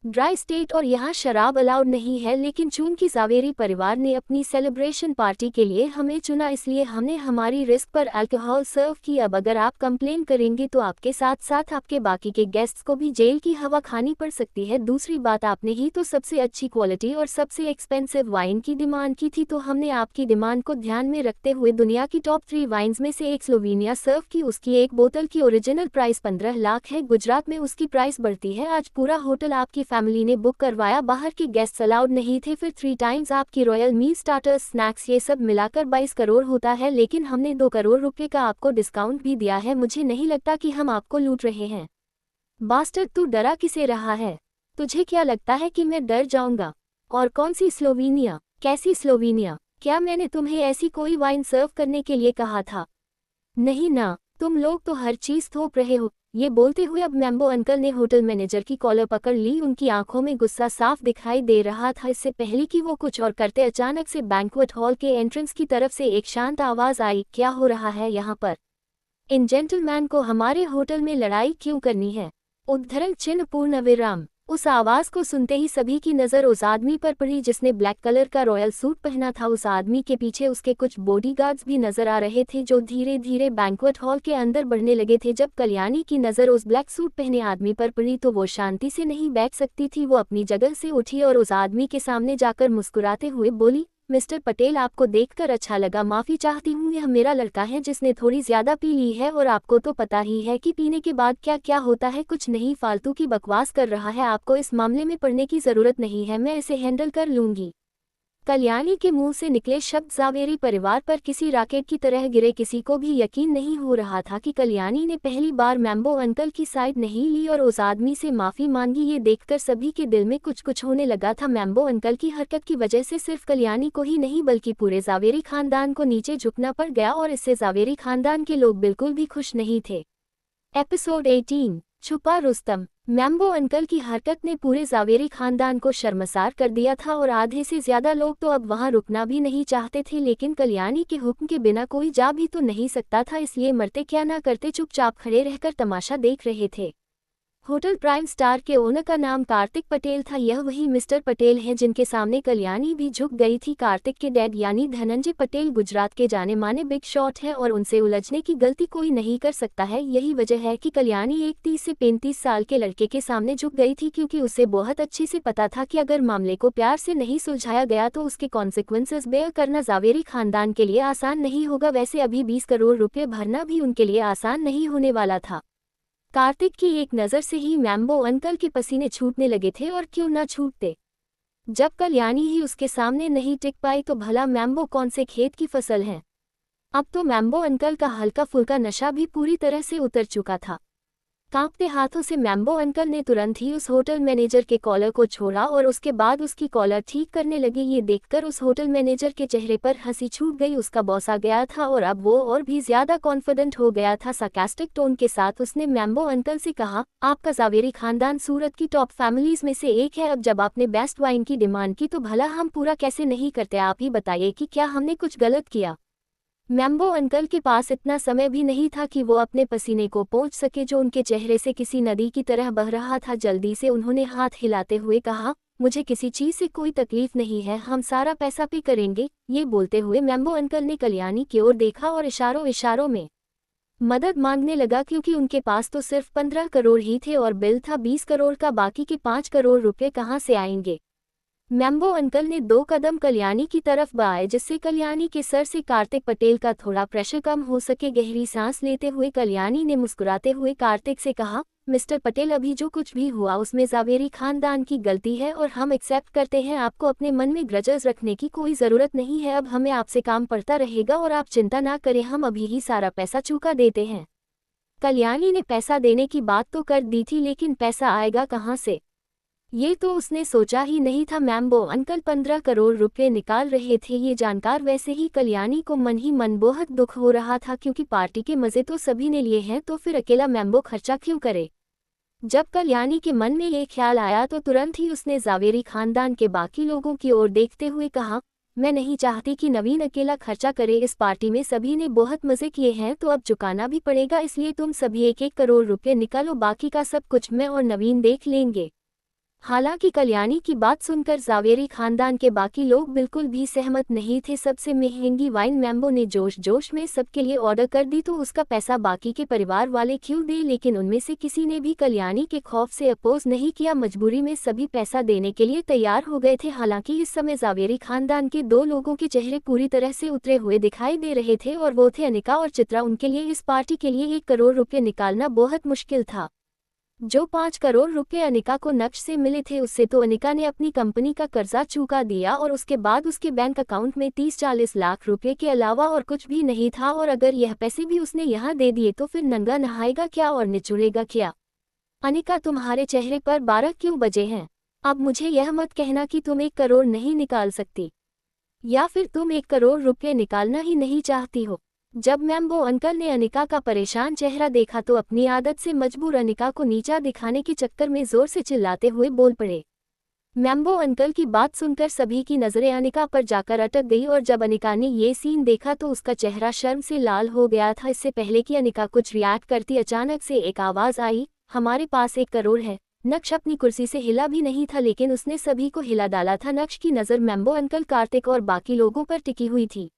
ड्राई स्टेट और यहाँ शराब अलाउड नहीं है, लेकिन चूंकि जावेरी परिवार ने अपनी सेलिब्रेशन पार्टी के लिए हमें चुना इसलिए हमने हमारी रिस्क पर अल्कोहल सर्व की। अब अगर आप कंप्लेन करेंगे तो आपके साथ साथ आपके बाकी के गेस्ट्स को भी जेल की हवा खानी पड़ सकती है। दूसरी बात, आपने ही तो सबसे अच्छी क्वालिटी और सबसे एक्सपेंसिव वाइन की डिमांड की थी, तो हमने आपकी डिमांड को ध्यान में रखते हुए दुनिया की टॉप 3 वाइन्स में से एक स्लोवेनिया सर्व की। उसकी एक बोतल की ओरिजिनल प्राइस 15 लाख है। गुजरात में उसकी प्राइस बढ़ती है। आज पूरा होटल आपकी फैमिली ने बुक करवाया, बाहर के गेस्ट अलाउड नहीं थे। फिर 3 टाइम्स आपकी रॉयल मील, स्टार्टर्स, स्नैक्स, ये सब मिलाकर 22 करोड़ होता है, लेकिन हमने 2 करोड़ रुपए का आपको डिस्काउंट भी दिया है। मुझे नहीं लगता कि हम आपको लूट रहे हैं। बास्टर्ड, तू डरा किसे रहा है? तुझे क्या लगता है कि मैं डर जाऊंगा? और कौन सी स्लोवेनिया? कैसी स्लोवेनिया? क्या मैंने तुम्हें ऐसी कोई वाइन सर्व करने के लिए कहा था? नहीं ना, तुम लोग तो हर चीज थोप रहे हो। ये बोलते हुए अब मैम्बो अंकल ने होटल मैनेजर की कॉलर पकड़ ली। उनकी आंखों में गुस्सा साफ दिखाई दे रहा था। इससे पहले कि वो कुछ और करते, अचानक से बैंक्वेट हॉल के एंट्रेंस की तरफ से एक शांत आवाज आई, क्या हो रहा है यहाँ पर? इन जेंटलमैन को हमारे होटल में लड़ाई क्यों करनी है? उद्धरण चिन्ह पूर्ण विराम। उस आवाज को सुनते ही सभी की नजर उस आदमी पर पड़ी जिसने ब्लैक कलर का रॉयल सूट पहना था। उस आदमी के पीछे उसके कुछ बॉडीगार्ड्स भी नजर आ रहे थे जो धीरे धीरे बैंक्वेट हॉल के अंदर बढ़ने लगे थे। जब कल्याणी की नजर उस ब्लैक सूट पहने आदमी पर पड़ी तो वो शांति से नहीं बैठ सकती थी। वो अपनी जगह से उठी और उस आदमी के सामने जाकर मुस्कुराते हुए बोली, मिस्टर पटेल, आपको देखकर अच्छा लगा। माफी चाहती हूँ, यह मेरा लड़का है जिसने थोड़ी ज्यादा पी ली है और आपको तो पता ही है कि पीने के बाद क्या क्या होता है। कुछ नहीं, फालतू की बकवास कर रहा है। आपको इस मामले में पड़ने की जरूरत नहीं है, मैं इसे हैंडल कर लूंगी। कल्याणी के मुंह से निकले शब्द जावेरी परिवार पर किसी रॉकेट की तरह गिरे। किसी को भी यकीन नहीं हो रहा था कि कल्याणी ने पहली बार मैम्बो अंकल की साइड नहीं ली और उस आदमी से माफी मांगी। ये देखकर सभी के दिल में कुछ कुछ होने लगा था। मैम्बो अंकल की हरकत की वजह से सिर्फ कल्याणी को ही नहीं बल्कि पूरे जावेरी खानदान को नीचे झुकना पड़ गया और इससे जावेरी खानदान के लोग बिल्कुल भी खुश नहीं थे। एपिसोड 18, छुपा रुस्तम। मैम्बो अंकल की हरकत ने पूरे जावेरी खानदान को शर्मसार कर दिया था और आधे से ज्यादा लोग तो अब वहां रुकना भी नहीं चाहते थे, लेकिन कल्याणी के हुक्म के बिना कोई जा भी तो नहीं सकता था, इसलिए मरते क्या ना करते चुपचाप खड़े रहकर तमाशा देख रहे थे। होटल प्राइम स्टार के ओनर का नाम कार्तिक पटेल था। यह वही मिस्टर पटेल हैं जिनके सामने कल्याणी भी झुक गई थी। कार्तिक के डैड यानी धनंजय पटेल गुजरात के जाने माने बिग शॉट हैं और उनसे उलझने की गलती कोई नहीं कर सकता है। यही वजह है कि कल्याणी एक 30 से 35 साल के लड़के के सामने झुक गई थी, क्योंकि उसे बहुत अच्छे से पता था कि अगर मामले को प्यार से नहीं सुलझाया गया तो उसके कॉन्सिक्वेंसेस बेयर करना जावेरी खानदान के लिए आसान नहीं होगा। वैसे अभी 20 करोड़ रुपए भरना भी उनके लिए आसान नहीं होने वाला था। कार्तिक की एक नज़र से ही मैम्बो अंकल के पसीने छूटने लगे थे, और क्यों ना छूटते। जब कल्याणी ही उसके सामने नहीं टिक पाई तो भला मैम्बो कौन से खेत की फसल है। अब तो मैम्बो अंकल का हल्का फुल्का नशा भी पूरी तरह से उतर चुका था। कांपते हाथों से मैम्बो अंकल ने तुरंत ही उस होटल मैनेजर के कॉलर को छोड़ा और उसके बाद उसकी कॉलर ठीक करने लगे। ये देखकर उस होटल मैनेजर के चेहरे पर हंसी छूट गई। उसका बॉस आ गया था और अब वो और भी ज्यादा कॉन्फिडेंट हो गया था। सार्कास्टिक टोन के साथ उसने मैम्बो अंकल से कहा, आपका जावेरी खानदान सूरत की टॉप फैमिलीज में से एक है। अब जब आपने बेस्ट वाइन की डिमांड की तो भला हम पूरा कैसे नहीं करते। आप ही बताइए कि क्या हमने कुछ गलत किया। मैम्बो अंकल के पास इतना समय भी नहीं था कि वो अपने पसीने को पोंछ सके जो उनके चेहरे से किसी नदी की तरह बह रहा था। जल्दी से उन्होंने हाथ हिलाते हुए कहा, मुझे किसी चीज से कोई तकलीफ नहीं है, हम सारा पैसा पे करेंगे। ये बोलते हुए मैम्बो अंकल ने कल्याणी की ओर देखा और इशारों इशारों में मदद मांगने लगा, क्योंकि उनके पास तो सिर्फ 15 करोड़ ही थे और बिल था 20 करोड़ का। बाकी के 5 करोड़ रुपए कहाँ से आएंगे। मैम्बो अंकल ने 2 कदम कल्याणी की तरफ बढ़ाए जिससे कल्याणी के सर से कार्तिक पटेल का थोड़ा प्रेशर कम हो सके। गहरी सांस लेते हुए कल्याणी ने मुस्कुराते हुए कार्तिक से कहा, मिस्टर पटेल, अभी जो कुछ भी हुआ उसमें जावेरी खानदान की गलती है और हम एक्सेप्ट करते हैं। आपको अपने मन में ग्रजेस रखने की कोई ज़रूरत नहीं है। अब हमें आपसे काम पड़ता रहेगा और आप चिंता ना करें, हम अभी ही सारा पैसा चुका देते हैं। कल्याणी ने पैसा देने की बात तो कर दी थी, लेकिन पैसा आएगा कहाँ से, ये तो उसने सोचा ही नहीं था। मैम्बो अंकल 15 करोड़ रुपए निकाल रहे थे ये जानकार। वैसे ही कल्याणी को मन ही मन बहुत दुख हो रहा था, क्योंकि पार्टी के मजे तो सभी ने लिए हैं, तो फिर अकेला मैम्बो खर्चा क्यों करे। जब कल्याणी के मन में ये ख्याल आया तो तुरंत ही उसने जावेरी खानदान के बाकी लोगों की ओर देखते हुए कहा, मैं नहीं चाहती कि नवीन अकेला खर्चा करे। इस पार्टी में सभी ने बहुत मजे किए हैं तो अब चुकाना भी पड़ेगा, इसलिए तुम सभी 1-1 करोड़ रुपए निकालो, बाकी का सब कुछ मैं और नवीन देख लेंगे। हालांकि कल्याणी की बात सुनकर जावेरी खानदान के बाकी लोग बिल्कुल भी सहमत नहीं थे। सबसे महंगी वाइन मैम्बो ने जोश जोश में सबके लिए ऑर्डर कर दी तो उसका पैसा बाकी के परिवार वाले क्यों दे, लेकिन उनमें से किसी ने भी कल्याणी के खौफ से अपोज नहीं किया। मजबूरी में सभी पैसा देने के लिए तैयार हो गए थे। हालांकि इस समय जावेरी खानदान के दो लोगों के चेहरे पूरी तरह से उतरे हुए दिखाई दे रहे थे और वो थे अनिका और चित्रा। उनके लिए इस पार्टी के लिए 1 करोड़ रुपये निकालना बहुत मुश्किल था। जो 5 करोड़ रुपए अनिका को नक्श से मिले थे उससे तो अनिका ने अपनी कंपनी का कर्जा चुका दिया और उसके बाद उसके बैंक अकाउंट में 30-40 लाख रुपए के अलावा और कुछ भी नहीं था। और अगर यह पैसे भी उसने यहाँ दे दिए तो फिर नंगा नहाएगा क्या और निचुड़ेगा क्या? अनिका, तुम्हारे चेहरे पर 12 क्यों बजे हैं? अब मुझे यह मत कहना कि तुम 1 करोड़ नहीं निकाल सकती, या फिर तुम 1 करोड़ रुपये निकालना ही नहीं चाहती हो। जब मैम्बो अंकल ने अनिका का परेशान चेहरा देखा तो अपनी आदत से मजबूर अनिका को नीचा दिखाने के चक्कर में जोर से चिल्लाते हुए बोल पड़े। मैम्बो अंकल की बात सुनकर सभी की नज़रें अनिका पर जाकर अटक गई और जब अनिका ने ये सीन देखा तो उसका चेहरा शर्म से लाल हो गया था। इससे पहले कि अनिका कुछ रिएक्ट करती अचानक से एक आवाज़ आई, हमारे पास 1 करोड़ है। नक्श अपनी कुर्सी से हिला भी नहीं था लेकिन उसने सभी को हिला डाला था। नक्श की नज़र मैम्बो अंकल, कार्तिक और बाकी लोगों पर टिकी हुई थी।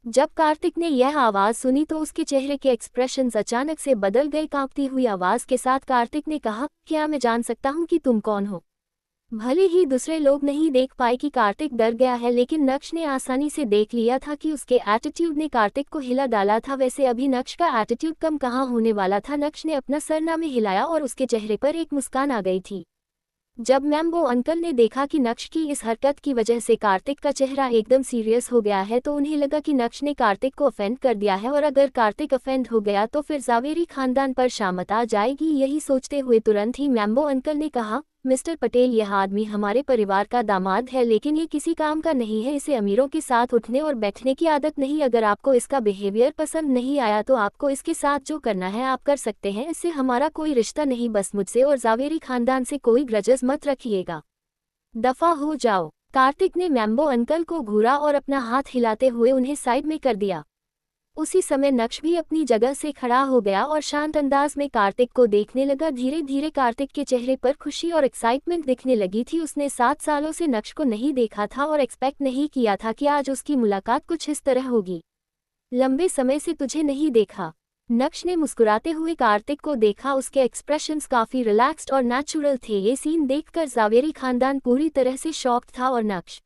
जब कार्तिक ने यह आवाज़ सुनी तो उसके चेहरे के एक्सप्रेशंस अचानक से बदल गए। कांपती हुई आवाज़ के साथ कार्तिक ने कहा, क्या मैं जान सकता हूँ कि तुम कौन हो? भले ही दूसरे लोग नहीं देख पाए कि कार्तिक डर गया है, लेकिन नक्श ने आसानी से देख लिया था कि उसके एटीट्यूड ने कार्तिक को हिला डाला था। वैसे अभी नक्श का एटीट्यूड कम कहाँ होने वाला था। नक्श ने अपना सरनामे हिलाया और उसके चेहरे पर एक मुस्कान आ गई थी। जब मैम्बो अंकल ने देखा कि नक्श की इस हरकत की वजह से कार्तिक का चेहरा एकदम सीरियस हो गया है तो उन्हें लगा कि नक्श ने कार्तिक को ऑफेंड कर दिया है और अगर कार्तिक ऑफेंड हो गया तो फिर जावेरी खानदान पर शामत आ जाएगी। यही सोचते हुए तुरंत ही मैम्बो अंकल ने कहा, मिस्टर पटेल, यह आदमी हमारे परिवार का दामाद है लेकिन ये किसी काम का नहीं है। इसे अमीरों के साथ उठने और बैठने की आदत नहीं। अगर आपको इसका बिहेवियर पसंद नहीं आया तो आपको इसके साथ जो करना है आप कर सकते हैं। इससे हमारा कोई रिश्ता नहीं, बस मुझसे और जावेरी खानदान से कोई ग्रजेस मत रखिएगा। दफा हो जाओ। कार्तिक ने मैम्बो अंकल को घूरा और अपना हाथ हिलाते हुए उन्हें साइड में कर दिया। उसी समय नक्श भी अपनी जगह से खड़ा हो गया और शांत अंदाज में कार्तिक को देखने लगा। धीरे धीरे कार्तिक के चेहरे पर खुशी और एक्साइटमेंट दिखने लगी थी। उसने 7 सालों से नक्श को नहीं देखा था और एक्सपेक्ट नहीं किया था कि आज उसकी मुलाकात कुछ इस तरह होगी। लंबे समय से तुझे नहीं देखा। नक्श ने मुस्कुराते हुए कार्तिक को देखा। उसके एक्सप्रेशंस काफी रिलैक्स्ड और नेचुरल थे। ये सीन देखकर जावेरी खानदान पूरी तरह से शॉक्ड था और नक्श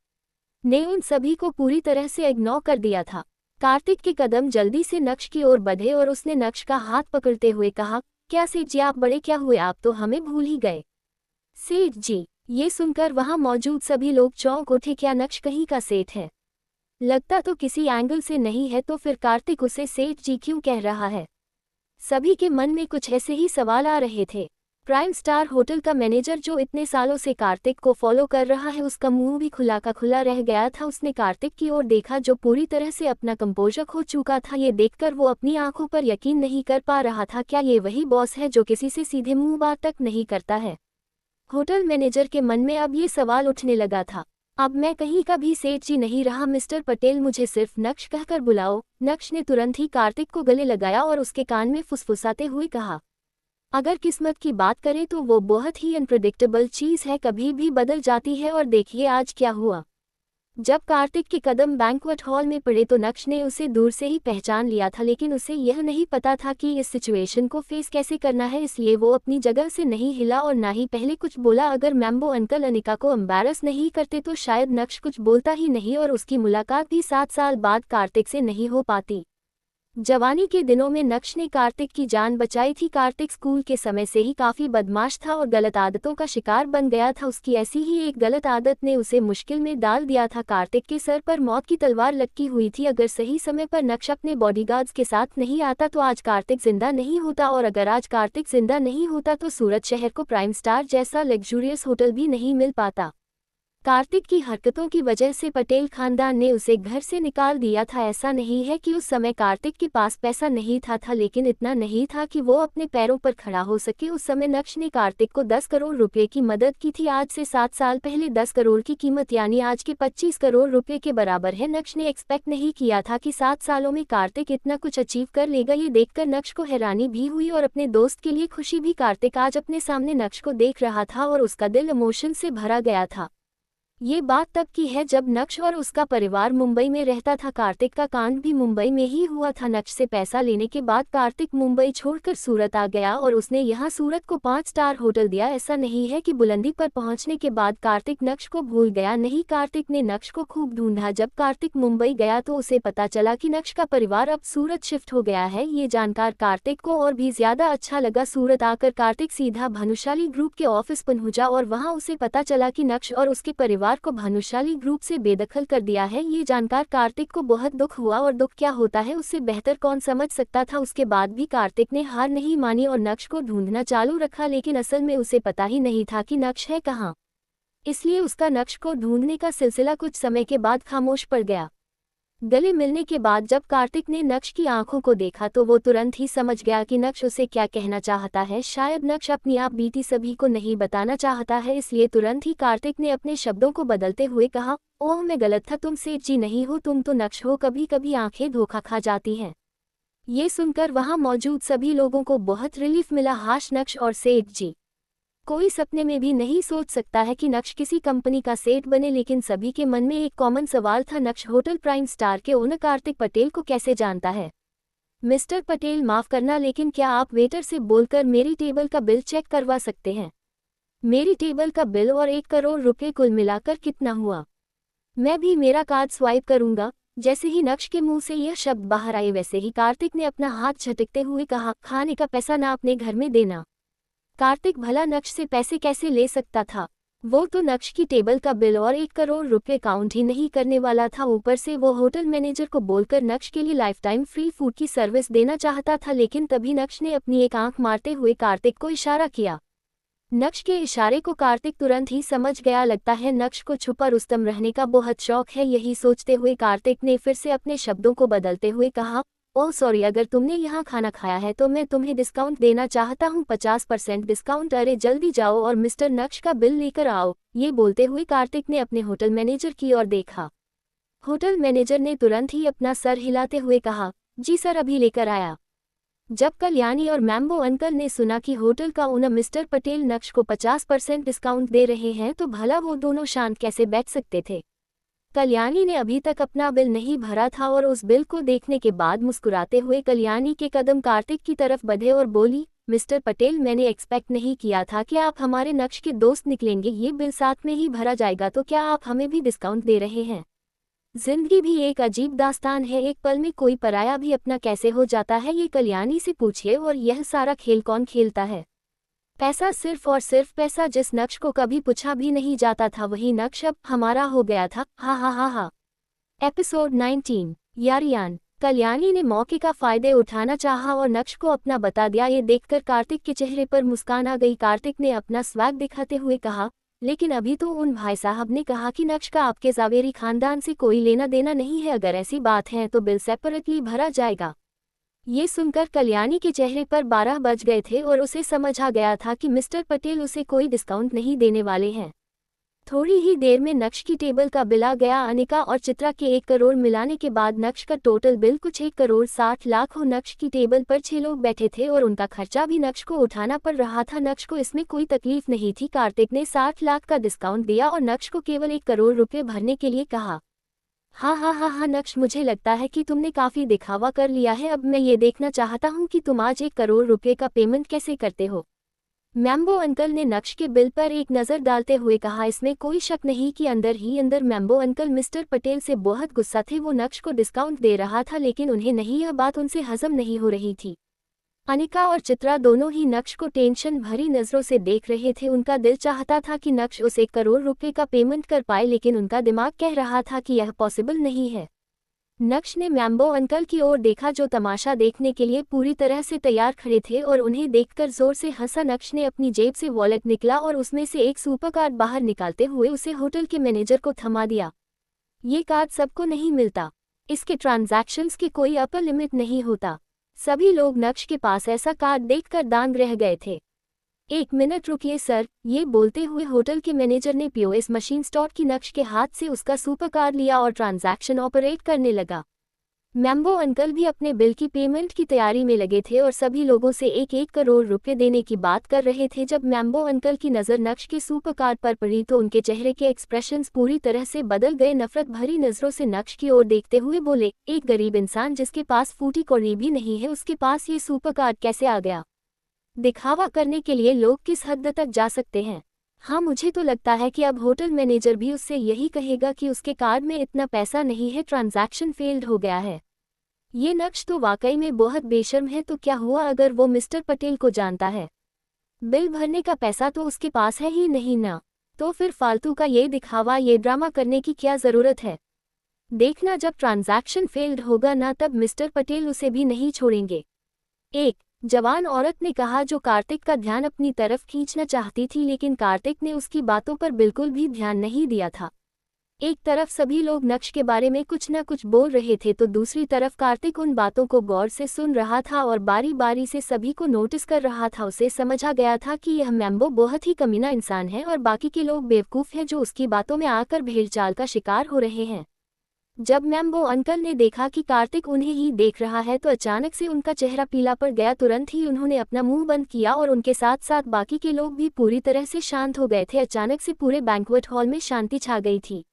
ने उन सभी को पूरी तरह से इग्नोर कर दिया था। कार्तिक के कदम जल्दी से नक्श की ओर बढ़े और उसने नक्श का हाथ पकड़ते हुए कहा, क्या सेठ जी आप बड़े क्या हुए, आप तो हमें भूल ही गए। सेठ जी, ये सुनकर वहां मौजूद सभी लोग चौंक उठे। क्या नक्श कहीं का सेठ है? लगता तो किसी एंगल से नहीं है, तो फिर कार्तिक उसे सेठ जी क्यों कह रहा है? सभी के मन में कुछ ऐसे ही सवाल आ रहे थे। प्राइम स्टार होटल का मैनेजर जो इतने सालों से कार्तिक को फॉलो कर रहा है, उसका मुंह भी खुला का खुला रह गया था। उसने कार्तिक की ओर देखा जो पूरी तरह से अपना कंपोजर खो चुका था। ये देखकर वो अपनी आंखों पर यकीन नहीं कर पा रहा था। क्या ये वही बॉस है जो किसी से सीधे मुंह बात तक नहीं करता है? होटल मैनेजर के मन में अब ये सवाल उठने लगा था। अब मैं कहीं का भी सेठ जी नहीं रहा। मिस्टर पटेल, मुझे सिर्फ नक्श कहकर बुलाओ। नक्श ने तुरंत ही कार्तिक को गले लगाया और उसके कान में फुसफुसाते हुए कहा, अगर किस्मत की बात करें तो वो बहुत ही अनप्रेडिक्टेबल चीज़ है, कभी भी बदल जाती है। और देखिए आज क्या हुआ। जब कार्तिक के कदम बैंक्वेट हॉल में पड़े तो नक्श ने उसे दूर से ही पहचान लिया था, लेकिन उसे यह नहीं पता था कि इस सिचुएशन को फेस कैसे करना है, इसलिए वो अपनी जगह से नहीं हिला और ना ही पहले कुछ बोला। अगर मैम्बो अंकल अनिका को एम्बैरस नहीं करते तो शायद नक्श कुछ बोलता ही नहीं और उसकी मुलाकात भी 7 साल बाद कार्तिक से नहीं हो पाती। जवानी के दिनों में नक्श ने कार्तिक की जान बचाई थी। कार्तिक स्कूल के समय से ही काफ़ी बदमाश था और गलत आदतों का शिकार बन गया था। उसकी ऐसी ही एक गलत आदत ने उसे मुश्किल में डाल दिया था। कार्तिक के सर पर मौत की तलवार लटकी हुई थी। अगर सही समय पर नक्श अपने बॉडीगार्ड्स के साथ नहीं आता तो आज कार्तिक जिंदा नहीं होता, और अगर आज कार्तिक जिंदा नहीं होता तो सूरत शहर को प्राइम स्टार जैसा लग्जूरियस होटल भी नहीं मिल पाता। कार्तिक की हरकतों की वजह से पटेल खानदान ने उसे घर से निकाल दिया था। ऐसा नहीं है कि उस समय कार्तिक के पास पैसा नहीं था, लेकिन इतना नहीं था कि वो अपने पैरों पर खड़ा हो सके। उस समय नक्श ने कार्तिक को 10 करोड़ रुपए की मदद की थी। आज से 7 साल पहले 10 करोड़ की कीमत यानी आज के 25 करोड़ रुपए के बराबर है। नक्श ने एक्सपेक्ट नहीं किया था कि 7 सालों में कार्तिक इतना कुछ अचीव कर लेगा। ये देखकर नक्श को हैरानी भी हुई और अपने दोस्त के लिए खुशी भी। कार्तिक आज अपने सामने नक्श को देख रहा था और उसका दिल इमोशन से भरा गया था। ये बात तब की है जब नक्श और उसका परिवार मुंबई में रहता था। कार्तिक का कांड भी मुंबई में ही हुआ था। नक्श से पैसा लेने के बाद कार्तिक मुंबई छोड़कर सूरत आ गया और उसने यहाँ सूरत को 5 स्टार होटल दिया। ऐसा नहीं है कि बुलंदी पर पहुंचने के बाद कार्तिक नक्श को भूल गया, नहीं, कार्तिक ने नक्श को खूब ढूंढा। जब कार्तिक मुंबई गया तो उसे पता चला कि नक्श का परिवार अब सूरत शिफ्ट हो गया है। ये जानकर कार्तिक को और भी ज्यादा अच्छा लगा। सूरत आकर कार्तिक सीधा भानुशाली ग्रुप के ऑफिस पहुंचा और वहां उसे पता चला कि नक्श और उसके परिवार को भानुशाली ग्रुप से बेदखल कर दिया है। ये जानकर कार्तिक को बहुत दुख हुआ और दुख क्या होता है उससे बेहतर कौन समझ सकता था। उसके बाद भी कार्तिक ने हार नहीं मानी और नक्श को ढूंढना चालू रखा, लेकिन असल में उसे पता ही नहीं था कि नक्श है कहाँ। इसलिए उसका नक्श को ढूंढने का सिलसिला कुछ समय के बाद खामोश पड़ गया। गले मिलने के बाद जब कार्तिक ने नक्श की आंखों को देखा तो वो तुरंत ही समझ गया कि नक्श उसे क्या कहना चाहता है। शायद नक्श अपनी आप बीती सभी को नहीं बताना चाहता है, इसलिए तुरंत ही कार्तिक ने अपने शब्दों को बदलते हुए कहा, ओह मैं गलत था, तुम सेठ जी नहीं हो, तुम तो नक्श हो। कभी कभी आंखें धोखा खा जाती हैं। ये सुनकर वहां मौजूद सभी लोगों को बहुत रिलीफ मिला। हाश, नक्श और सेठ जी। कोई सपने में भी नहीं सोच सकता है कि नक्श किसी कंपनी का सेठ बने, लेकिन सभी के मन में एक कॉमन सवाल था, नक्श होटल प्राइम स्टार के ओनर कार्तिक पटेल को कैसे जानता है। मिस्टर पटेल माफ करना, लेकिन क्या आप वेटर से बोलकर मेरी टेबल का बिल चेक करवा सकते हैं। मेरी टेबल का बिल और 1 करोड़ रुपए कुल मिलाकर कितना हुआ। मैं भी मेरा कार्ड स्वाइप करूंगा। जैसे ही नक्श के मुंह से यह शब्द बाहर आए वैसे ही कार्तिक ने अपना हाथ झटकते हुए कहा, खाने का पैसा ना अपने घर में देना। कार्तिक भला नक्श से पैसे कैसे ले सकता था। वो तो नक्श की टेबल का बिल और 1 करोड़ रुपए काउंट ही नहीं करने वाला था, ऊपर से वो होटल मैनेजर को बोलकर नक्श के लिए लाइफ टाइम फ्री फूड की सर्विस देना चाहता था। लेकिन तभी नक्श ने अपनी एक आंख मारते हुए कार्तिक को इशारा किया। नक्श के इशारे को कार्तिक तुरंत ही समझ गया। लगता है नक्श को छुपा रुस्तम रहने का बहुत शौक है। यही सोचते हुए कार्तिक ने फिर से अपने शब्दों को बदलते हुए कहा, ओह सॉरी, अगर तुमने यहाँ खाना खाया है तो मैं तुम्हें डिस्काउंट देना चाहता हूँ, 50% डिस्काउंट। अरे जल्दी जाओ और मिस्टर नक्श का बिल लेकर आओ। ये बोलते हुए कार्तिक ने अपने होटल मैनेजर की ओर देखा। होटल मैनेजर ने तुरंत ही अपना सर हिलाते हुए कहा, जी सर, अभी लेकर आया। जब कल्याणी और मैम्बो अंकल ने सुना कि होटल का ओनर मिस्टर पटेल नक्श को 50% डिस्काउंट दे रहे हैं तो भला वो दोनों शांत कैसे बैठ सकते थे। कल्याणी ने अभी तक अपना बिल नहीं भरा था और उस बिल को देखने के बाद मुस्कुराते हुए कल्याणी के कदम कार्तिक की तरफ बढ़े और बोली, मिस्टर पटेल, मैंने एक्सपेक्ट नहीं किया था कि आप हमारे नक्श के दोस्त निकलेंगे। ये बिल साथ में ही भरा जाएगा तो क्या आप हमें भी डिस्काउंट दे रहे हैं। जिंदगी भी एक अजीब दास्तान है, एक पल में कोई पराया भी अपना कैसे हो जाता है। ये कल्याणी से पूछिए। और यह सारा खेल कौन खेलता है। पैसा, सिर्फ और सिर्फ पैसा। जिस नक्श को कभी पूछा भी नहीं जाता था वही नक्श अब हमारा हो गया था। हा हा हा हा। एपिसोड 19, यारियान। कल्याणी ने मौके का फायदे उठाना चाहा और नक्श को अपना बता दिया। ये देखकर कार्तिक के चेहरे पर मुस्कान आ गई। कार्तिक ने अपना स्वैग दिखाते हुए कहा, लेकिन अभी तो उन भाई साहब ने कहा कि नक्श का आपके जावेरी खानदान से कोई लेना देना नहीं है। अगर ऐसी बात है तो बिल सेपरेटली भरा जाएगा। ये सुनकर कल्याणी के चेहरे पर 12 बज गए थे और उसे समझ आ गया था कि मिस्टर पटेल उसे कोई डिस्काउंट नहीं देने वाले हैं। थोड़ी ही देर में नक्श की टेबल का बिल आ गया। अनिका और चित्रा के 1 करोड़ मिलाने के बाद नक्श का टोटल बिल कुछ 1 करोड़ 60 लाख हो। नक्श की टेबल पर 6 लोग बैठे थे और उनका खर्चा भी नक्श को उठाना पड़ रहा था। नक्श को इसमें कोई तकलीफ नहीं थी। कार्तिक ने 60 लाख का डिस्काउंट दिया और नक्श को केवल 1 करोड़ रुपए भरने के लिए कहा। हाँ हाँ हाँ हाँ नक्श, मुझे लगता है कि तुमने काफी दिखावा कर लिया है। अब मैं ये देखना चाहता हूँ कि तुम आज 1 करोड़ रुपए का पेमेंट कैसे करते हो। मैम्बो अंकल ने नक्श के बिल पर एक नज़र डालते हुए कहा। इसमें कोई शक नहीं कि अंदर ही अंदर मैम्बो अंकल मिस्टर पटेल से बहुत गुस्सा थे। वो नक्श को डिस्काउंट दे रहा था लेकिन उन्हें नहीं, यह बात उनसे हजम नहीं हो रही थी। अनिका और चित्रा दोनों ही नक्श को टेंशन भरी नज़रों से देख रहे थे। उनका दिल चाहता था कि नक्श उस 1 करोड़ रुपए का पेमेंट कर पाए, लेकिन उनका दिमाग कह रहा था कि यह पॉसिबल नहीं है। नक्श ने मैम्बो अंकल की ओर देखा जो तमाशा देखने के लिए पूरी तरह से तैयार खड़े थे और उन्हें देखकर जोर से हंसा। नक्श ने अपनी जेब से वॉलेट निकला और उसमें से एक सुपर कार्ड बाहर निकालते हुए उसे होटल के मैनेजर को थमा दिया। ये कार्ड सबको नहीं मिलता, इसके ट्रांजैक्शंस की कोई अपर लिमिट नहीं होता। सभी लोग नक्श के पास ऐसा कार्ड देखकर दंग रह गए थे। एक मिनट रुकिए सर, ये बोलते हुए होटल के मैनेजर ने पीओएस मशीन स्टॉप की नक्श के हाथ से उसका सुपर कार्ड लिया और ट्रांजैक्शन ऑपरेट करने लगा। मैम्बो अंकल भी अपने बिल की पेमेंट की तैयारी में लगे थे और सभी लोगों से 1-1 करोड़ रुपए देने की बात कर रहे थे। जब मैम्बो अंकल की नज़र नक्श के सुपर कार्ड पर पड़ी तो उनके चेहरे के एक्सप्रेशंस पूरी तरह से बदल गए। नफरत भरी नज़रों से नक्श की ओर देखते हुए बोले, एक गरीब इंसान जिसके पास फूटी कौड़ी भी नहीं है, उसके पास ये सुपर कार्ड कैसे आ गया? दिखावा करने के लिए लोग किस हद तक जा सकते हैं। हाँ, मुझे तो लगता है कि अब होटल मैनेजर भी उससे यही कहेगा कि उसके कार्ड में इतना पैसा नहीं है, ट्रांजैक्शन फेल्ड हो गया है। ये नक्श तो वाकई में बहुत बेशर्म है। तो क्या हुआ अगर वो मिस्टर पटेल को जानता है? बिल भरने का पैसा तो उसके पास है ही नहीं ना, तो फिर फालतू का ये दिखावा, ये ड्रामा करने की क्या ज़रूरत है? देखना, जब ट्रांजैक्शन फेल्ड होगा ना, तब मिस्टर पटेल उसे भी नहीं छोड़ेंगे। एक जवान औरत ने कहा जो कार्तिक का ध्यान अपनी तरफ खींचना चाहती थी, लेकिन कार्तिक ने उसकी बातों पर बिल्कुल भी ध्यान नहीं दिया था। एक तरफ सभी लोग नक्श के बारे में कुछ न कुछ बोल रहे थे तो दूसरी तरफ कार्तिक उन बातों को गौर से सुन रहा था और बारी बारी से सभी को नोटिस कर रहा था। उसे समझा गया था कि यह मैम्बो बहुत ही कमीना इंसान है और बाकी के लोग बेवकूफ़ हैं जो उसकी बातों में आकर भेड़चाल का शिकार हो रहे हैं। जब मैम्बो अंकल ने देखा कि कार्तिक उन्हें ही देख रहा है तो अचानक से उनका चेहरा पीला पड़ गया। तुरंत ही उन्होंने अपना मुंह बंद किया और उनके साथ साथ बाकी के लोग भी पूरी तरह से शांत हो गए थे। अचानक से पूरे बैंक्वेट हॉल में शांति छा गई थी।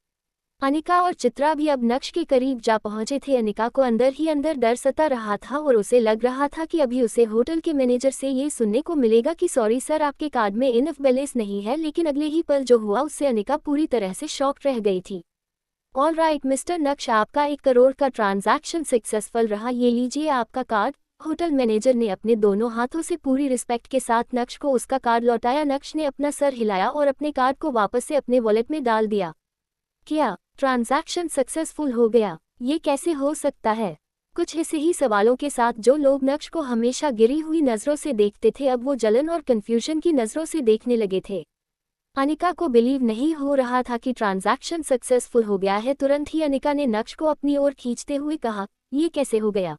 अनिका और चित्रा भी अब नक्श के करीब जा पहुंचे थे। अनिका को अंदर ही अंदर डर सता रहा था और उसे लग रहा था कि अभी उसे होटल के मैनेजर से ये सुनने को मिलेगा कि सॉरी सर, आपके कार्ड में इनफ बैलेंस नहीं है। लेकिन अगले ही पल जो हुआ उससे अनिका पूरी तरह से शॉक रह गई थी। ऑल राइट मिस्टर नक्श, आपका 1 करोड़ का ट्रांजैक्शन सक्सेसफुल रहा, ये लीजिए आपका कार्ड। होटल मैनेजर ने अपने दोनों हाथों से पूरी रिस्पेक्ट के साथ नक्श को उसका कार्ड लौटाया। नक्श ने अपना सर हिलाया और अपने कार्ड को वापस से अपने वॉलेट में डाल दिया। क्या ट्रांजैक्शन सक्सेसफुल हो गया? ये कैसे हो सकता है? कुछ ऐसे ही सवालों के साथ जो लोग नक्श को हमेशा गिरी हुई नज़रों से देखते थे, अब वो जलन और कंफ्यूजन की नज़रों से देखने लगे थे। अनिका को बिलीव नहीं हो रहा था कि ट्रांजैक्शन सक्सेसफुल हो गया है। तुरंत ही अनिका ने नक्श को अपनी ओर खींचते हुए कहा, ये कैसे हो गया?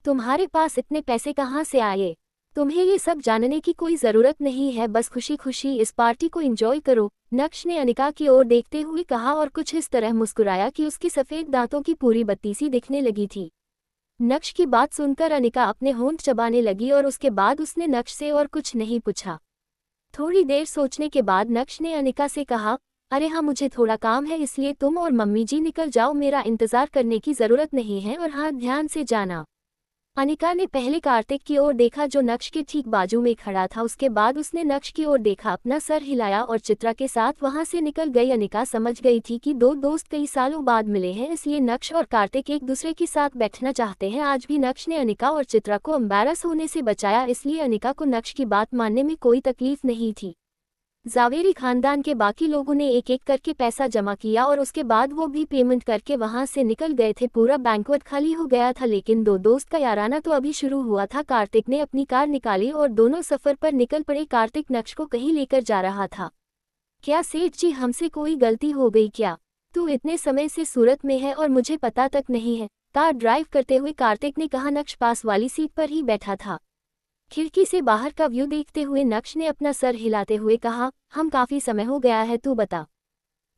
तुम्हारे पास इतने पैसे कहाँ से आए? तुम्हें ये सब जानने की कोई ज़रूरत नहीं है, बस खुशी खुशी इस पार्टी को एंजॉय करो। नक्श ने अनिका की ओर देखते हुए कहा और कुछ इस तरह मुस्कुराया कि उसकी सफ़ेद दांतों की पूरी बत्ती सी दिखने लगी थी। नक्श की बात सुनकर अनिका अपने होंठ चबाने लगी और उसके बाद उसने नक्श से और कुछ नहीं पूछा। थोड़ी देर सोचने के बाद नक्श ने अनिका से कहा, अरे हाँ, मुझे थोड़ा काम है, इसलिए तुम और मम्मी जी निकल जाओ, मेरा इंतज़ार करने की ज़रूरत नहीं है, और हाँ, ध्यान से जाना। अनिका ने पहले कार्तिक की ओर देखा जो नक्श के ठीक बाजू में खड़ा था। उसके बाद उसने नक्श की ओर देखा, अपना सर हिलाया और चित्रा के साथ वहां से निकल गई। अनिका समझ गई थी कि दो दोस्त कई सालों बाद मिले हैं, इसलिए नक्श और कार्तिक एक दूसरे के साथ बैठना चाहते हैं। आज भी नक्श ने अनिका और चित्रा को एम्बैरस होने से बचाया, इसलिए अनिका को नक्श की बात मानने में कोई तकलीफ नहीं थी। जावेरी खानदान के बाकी लोगों ने एक एक करके पैसा जमा किया और उसके बाद वो भी पेमेंट करके वहां से निकल गए थे। पूरा बैंक्वेट खाली हो गया था, लेकिन दो दोस्त का याराना तो अभी शुरू हुआ था। कार्तिक ने अपनी कार निकाली और दोनों सफर पर निकल पड़े। कार्तिक नक्श को कहीं लेकर जा रहा था। क्या सेठ जी, हमसे कोई गलती हो गई क्या? तू इतने समय से सूरत में है और मुझे पता तक नहीं है, कार ड्राइव करते हुए कार्तिक ने कहा। नक्श पास वाली सीट पर ही बैठा था। खिड़की से बाहर का व्यू देखते हुए नक्श ने अपना सर हिलाते हुए कहा, हम काफ़ी समय हो गया है, तू बता,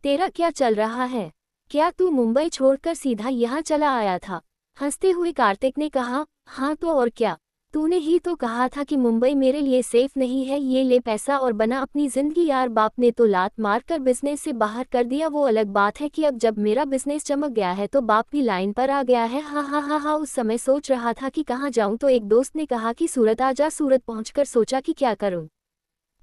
तेरा क्या चल रहा है? क्या तू मुंबई छोड़कर सीधा यहाँ चला आया था? हंसते हुए कार्तिक ने कहा, हाँ तो और क्या, तूने ही तो कहा था कि मुंबई मेरे लिए सेफ नहीं है, ये ले पैसा और बना अपनी जिंदगी। यार, बाप ने तो लात मारकर बिजनेस से बाहर कर दिया, वो अलग बात है कि अब जब मेरा बिजनेस चमक गया है तो बाप भी लाइन पर आ गया है। हाँ हाँ हाँ हाँ। उस समय सोच रहा था कि कहाँ जाऊँ तो एक दोस्त ने कहा कि सूरत आ जा। सूरत पहुँचकर सोचा कि क्या करूँ,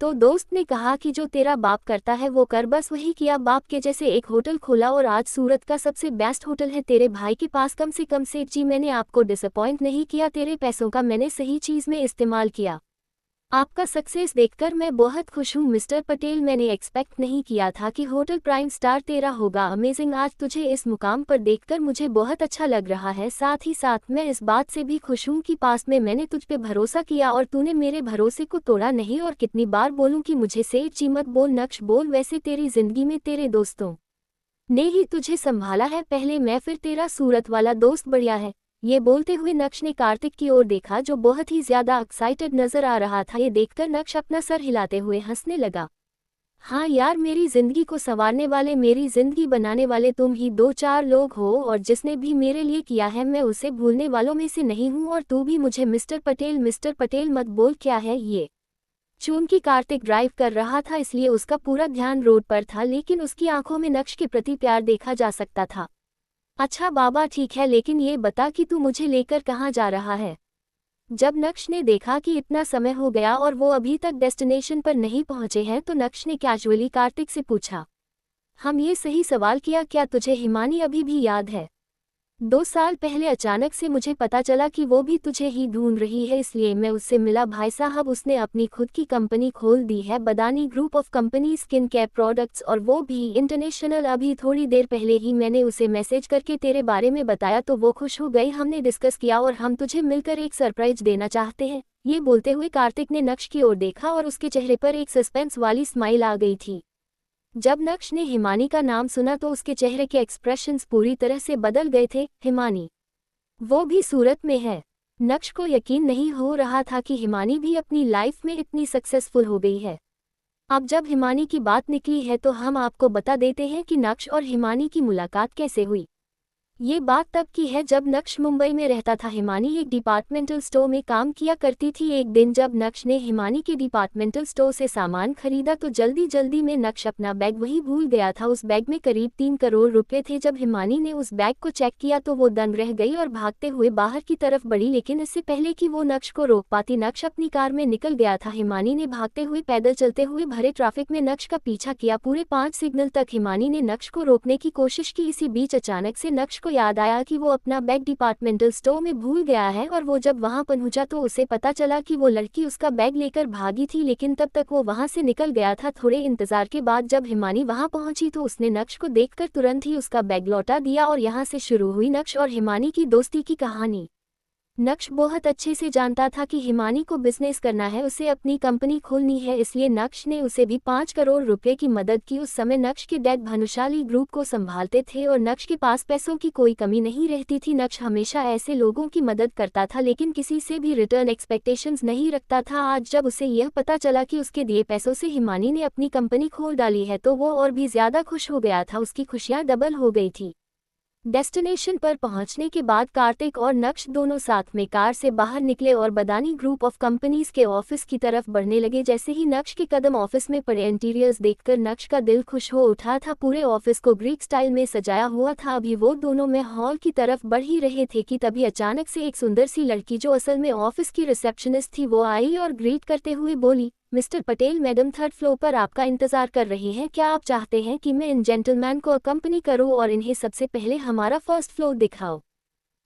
तो दोस्त ने कहा कि जो तेरा बाप करता है वो कर, बस वही किया। बाप के जैसे एक होटल खोला और आज सूरत का सबसे बेस्ट होटल है तेरे भाई के पास। कम से कम सेठ जी, मैंने आपको डिसअपॉइंट नहीं किया, तेरे पैसों का मैंने सही चीज़ में इस्तेमाल किया। आपका सक्सेस देखकर मैं बहुत खुश हूँ मिस्टर पटेल। मैंने एक्सपेक्ट नहीं किया था कि होटल प्राइम स्टार तेरा होगा। अमेजिंग, आज तुझे इस मुकाम पर देखकर मुझे बहुत अच्छा लग रहा है। साथ ही साथ मैं इस बात से भी खुश हूँ कि पास में मैंने तुझ पे भरोसा किया और तूने मेरे भरोसे को तोड़ा नहीं। और कितनी बार बोलूँ कि मुझे सेठ जी मत बोल, नक्श बोल। वैसे तेरी जिंदगी में तेरे दोस्तों ने ही तुझे संभाला है, पहले मैं फिर तेरा सूरत वाला दोस्त बढ़िया है। ये बोलते हुए नक्श ने कार्तिक की ओर देखा जो बहुत ही ज्यादा एक्साइटेड नजर आ रहा था। ये देखकर नक्श अपना सर हिलाते हुए हंसने लगा। हाँ यार, मेरी जिंदगी को संवारने वाले, मेरी जिंदगी बनाने वाले तुम ही दो चार लोग हो, और जिसने भी मेरे लिए किया है मैं उसे भूलने वालों में से नहीं हूँ। और तू भी मुझे मिस्टर पटेल मत बोल। क्या है ये? चूंकि कार्तिक ड्राइव कर रहा था इसलिए उसका पूरा ध्यान रोड पर था, लेकिन उसकी आंखों में नक्श के प्रति प्यार देखा जा सकता था। अच्छा बाबा ठीक है, लेकिन ये बता कि तू मुझे लेकर कहाँ जा रहा है? जब नक्श ने देखा कि इतना समय हो गया और वो अभी तक डेस्टिनेशन पर नहीं पहुंचे हैं तो नक्श ने कैजुअली कार्तिक से पूछा, हम ये सही सवाल किया, क्या तुझे हिमानी अभी भी याद है? 2 साल पहले अचानक से मुझे पता चला कि वो भी तुझे ही ढूंढ रही है, इसलिए मैं उससे मिला। भाई साहब, उसने अपनी खुद की कंपनी खोल दी है, बदानी group of company, skin care products, और वो भी इंटरनेशनल। अभी थोड़ी देर पहले ही मैंने उसे मैसेज करके तेरे बारे में बताया तो वो खुश हो गई। हमने डिस्कस किया और हम तुझे मिलकर एक सरप्राइज देना चाहते हैं। ये बोलते हुए कार्तिक ने नक्श की ओर देखा और उसके चेहरे पर एक सस्पेंस वाली स्माइल आ गई थी। जब नक्श ने हिमानी का नाम सुना तो उसके चेहरे के एक्सप्रेशंस पूरी तरह से बदल गए थे। हिमानी? वो भी सूरत में है? नक्श को यकीन नहीं हो रहा था कि हिमानी भी अपनी लाइफ में इतनी सक्सेसफुल हो गई है। अब जब हिमानी की बात निकली है तो हम आपको बता देते हैं कि नक्श और हिमानी की मुलाकात कैसे हुई। ये बात तब की है जब नक्श मुंबई में रहता था। हिमानी एक डिपार्टमेंटल स्टोर में काम किया करती थी। एक दिन जब नक्श ने हिमानी के डिपार्टमेंटल स्टोर से सामान खरीदा तो जल्दी जल्दी में नक्श अपना बैग वहीं भूल गया था। उस बैग में करीब 3 करोड़ रुपए थे। जब हिमानी ने उस बैग को चेक किया तो वो दंग रह गई और भागते हुए बाहर की तरफ बढ़ी, लेकिन इससे पहले कि वो नक्श को रोक पाती नक्श अपनी कार में निकल गया था। हिमानी ने भागते हुए पैदल चलते हुए भरे ट्रैफिक में नक्श का पीछा किया। पूरे 5 सिग्नल तक हिमानी ने नक्श को रोकने की कोशिश की। इसी बीच अचानक से नक्श को याद आया कि वो अपना बैग डिपार्टमेंटल स्टोर में भूल गया है, और वो जब वहां पहुंचा तो उसे पता चला कि वो लड़की उसका बैग लेकर भागी थी, लेकिन तब तक वो वहां से निकल गया था। थोड़े इंतजार के बाद जब हिमानी वहां पहुंची तो उसने नक्श को देखकर तुरंत ही उसका बैग लौटा दिया, और यहां से शुरू हुई नक्श और हिमानी की दोस्ती की कहानी। नक्श बहुत अच्छे से जानता था कि हिमानी को बिजनेस करना है, उसे अपनी कंपनी खोलनी है, इसलिए नक्श ने उसे भी 5 करोड़ रुपए की मदद की। उस समय नक्श के डैड भानुशाली ग्रुप को संभालते थे और नक्श के पास पैसों की कोई कमी नहीं रहती थी। नक्श हमेशा ऐसे लोगों की मदद करता था लेकिन किसी से भी रिटर्न एक्सपेक्टेशंस नहीं रखता था। आज जब उसे यह पता चला कि उसके दिए पैसों से हिमानी ने अपनी कंपनी खोल डाली है तो वो और भी ज्यादा खुश हो गया था। उसकी खुशियां डबल हो गई थी। डेस्टिनेशन पर पहुंचने के बाद कार्तिक और नक्श दोनों साथ में कार से बाहर निकले और बदानी ग्रुप ऑफ कंपनीज के ऑफिस की तरफ बढ़ने लगे। जैसे ही नक्श के कदम ऑफिस में पड़े, इंटीरियर्स देखकर नक्श का दिल खुश हो उठा था। पूरे ऑफिस को ग्रीक स्टाइल में सजाया हुआ था। अभी वो दोनों में हॉल की तरफ बढ़ ही रहे थे कि तभी अचानक से एक सुंदर सी लड़की जो असल में ऑफिस की रिसेप्शनिस्ट थी वो आई और ग्रीट करते हुए बोली, mister Patel, madam 3rd floor पर आपका इंतजार कर रही हैं। क्या आप चाहते हैं कि मैं इन जेंटलमैन को अकम्पनी करूं और इन्हें सबसे पहले हमारा 1st फ्लोर दिखाओ?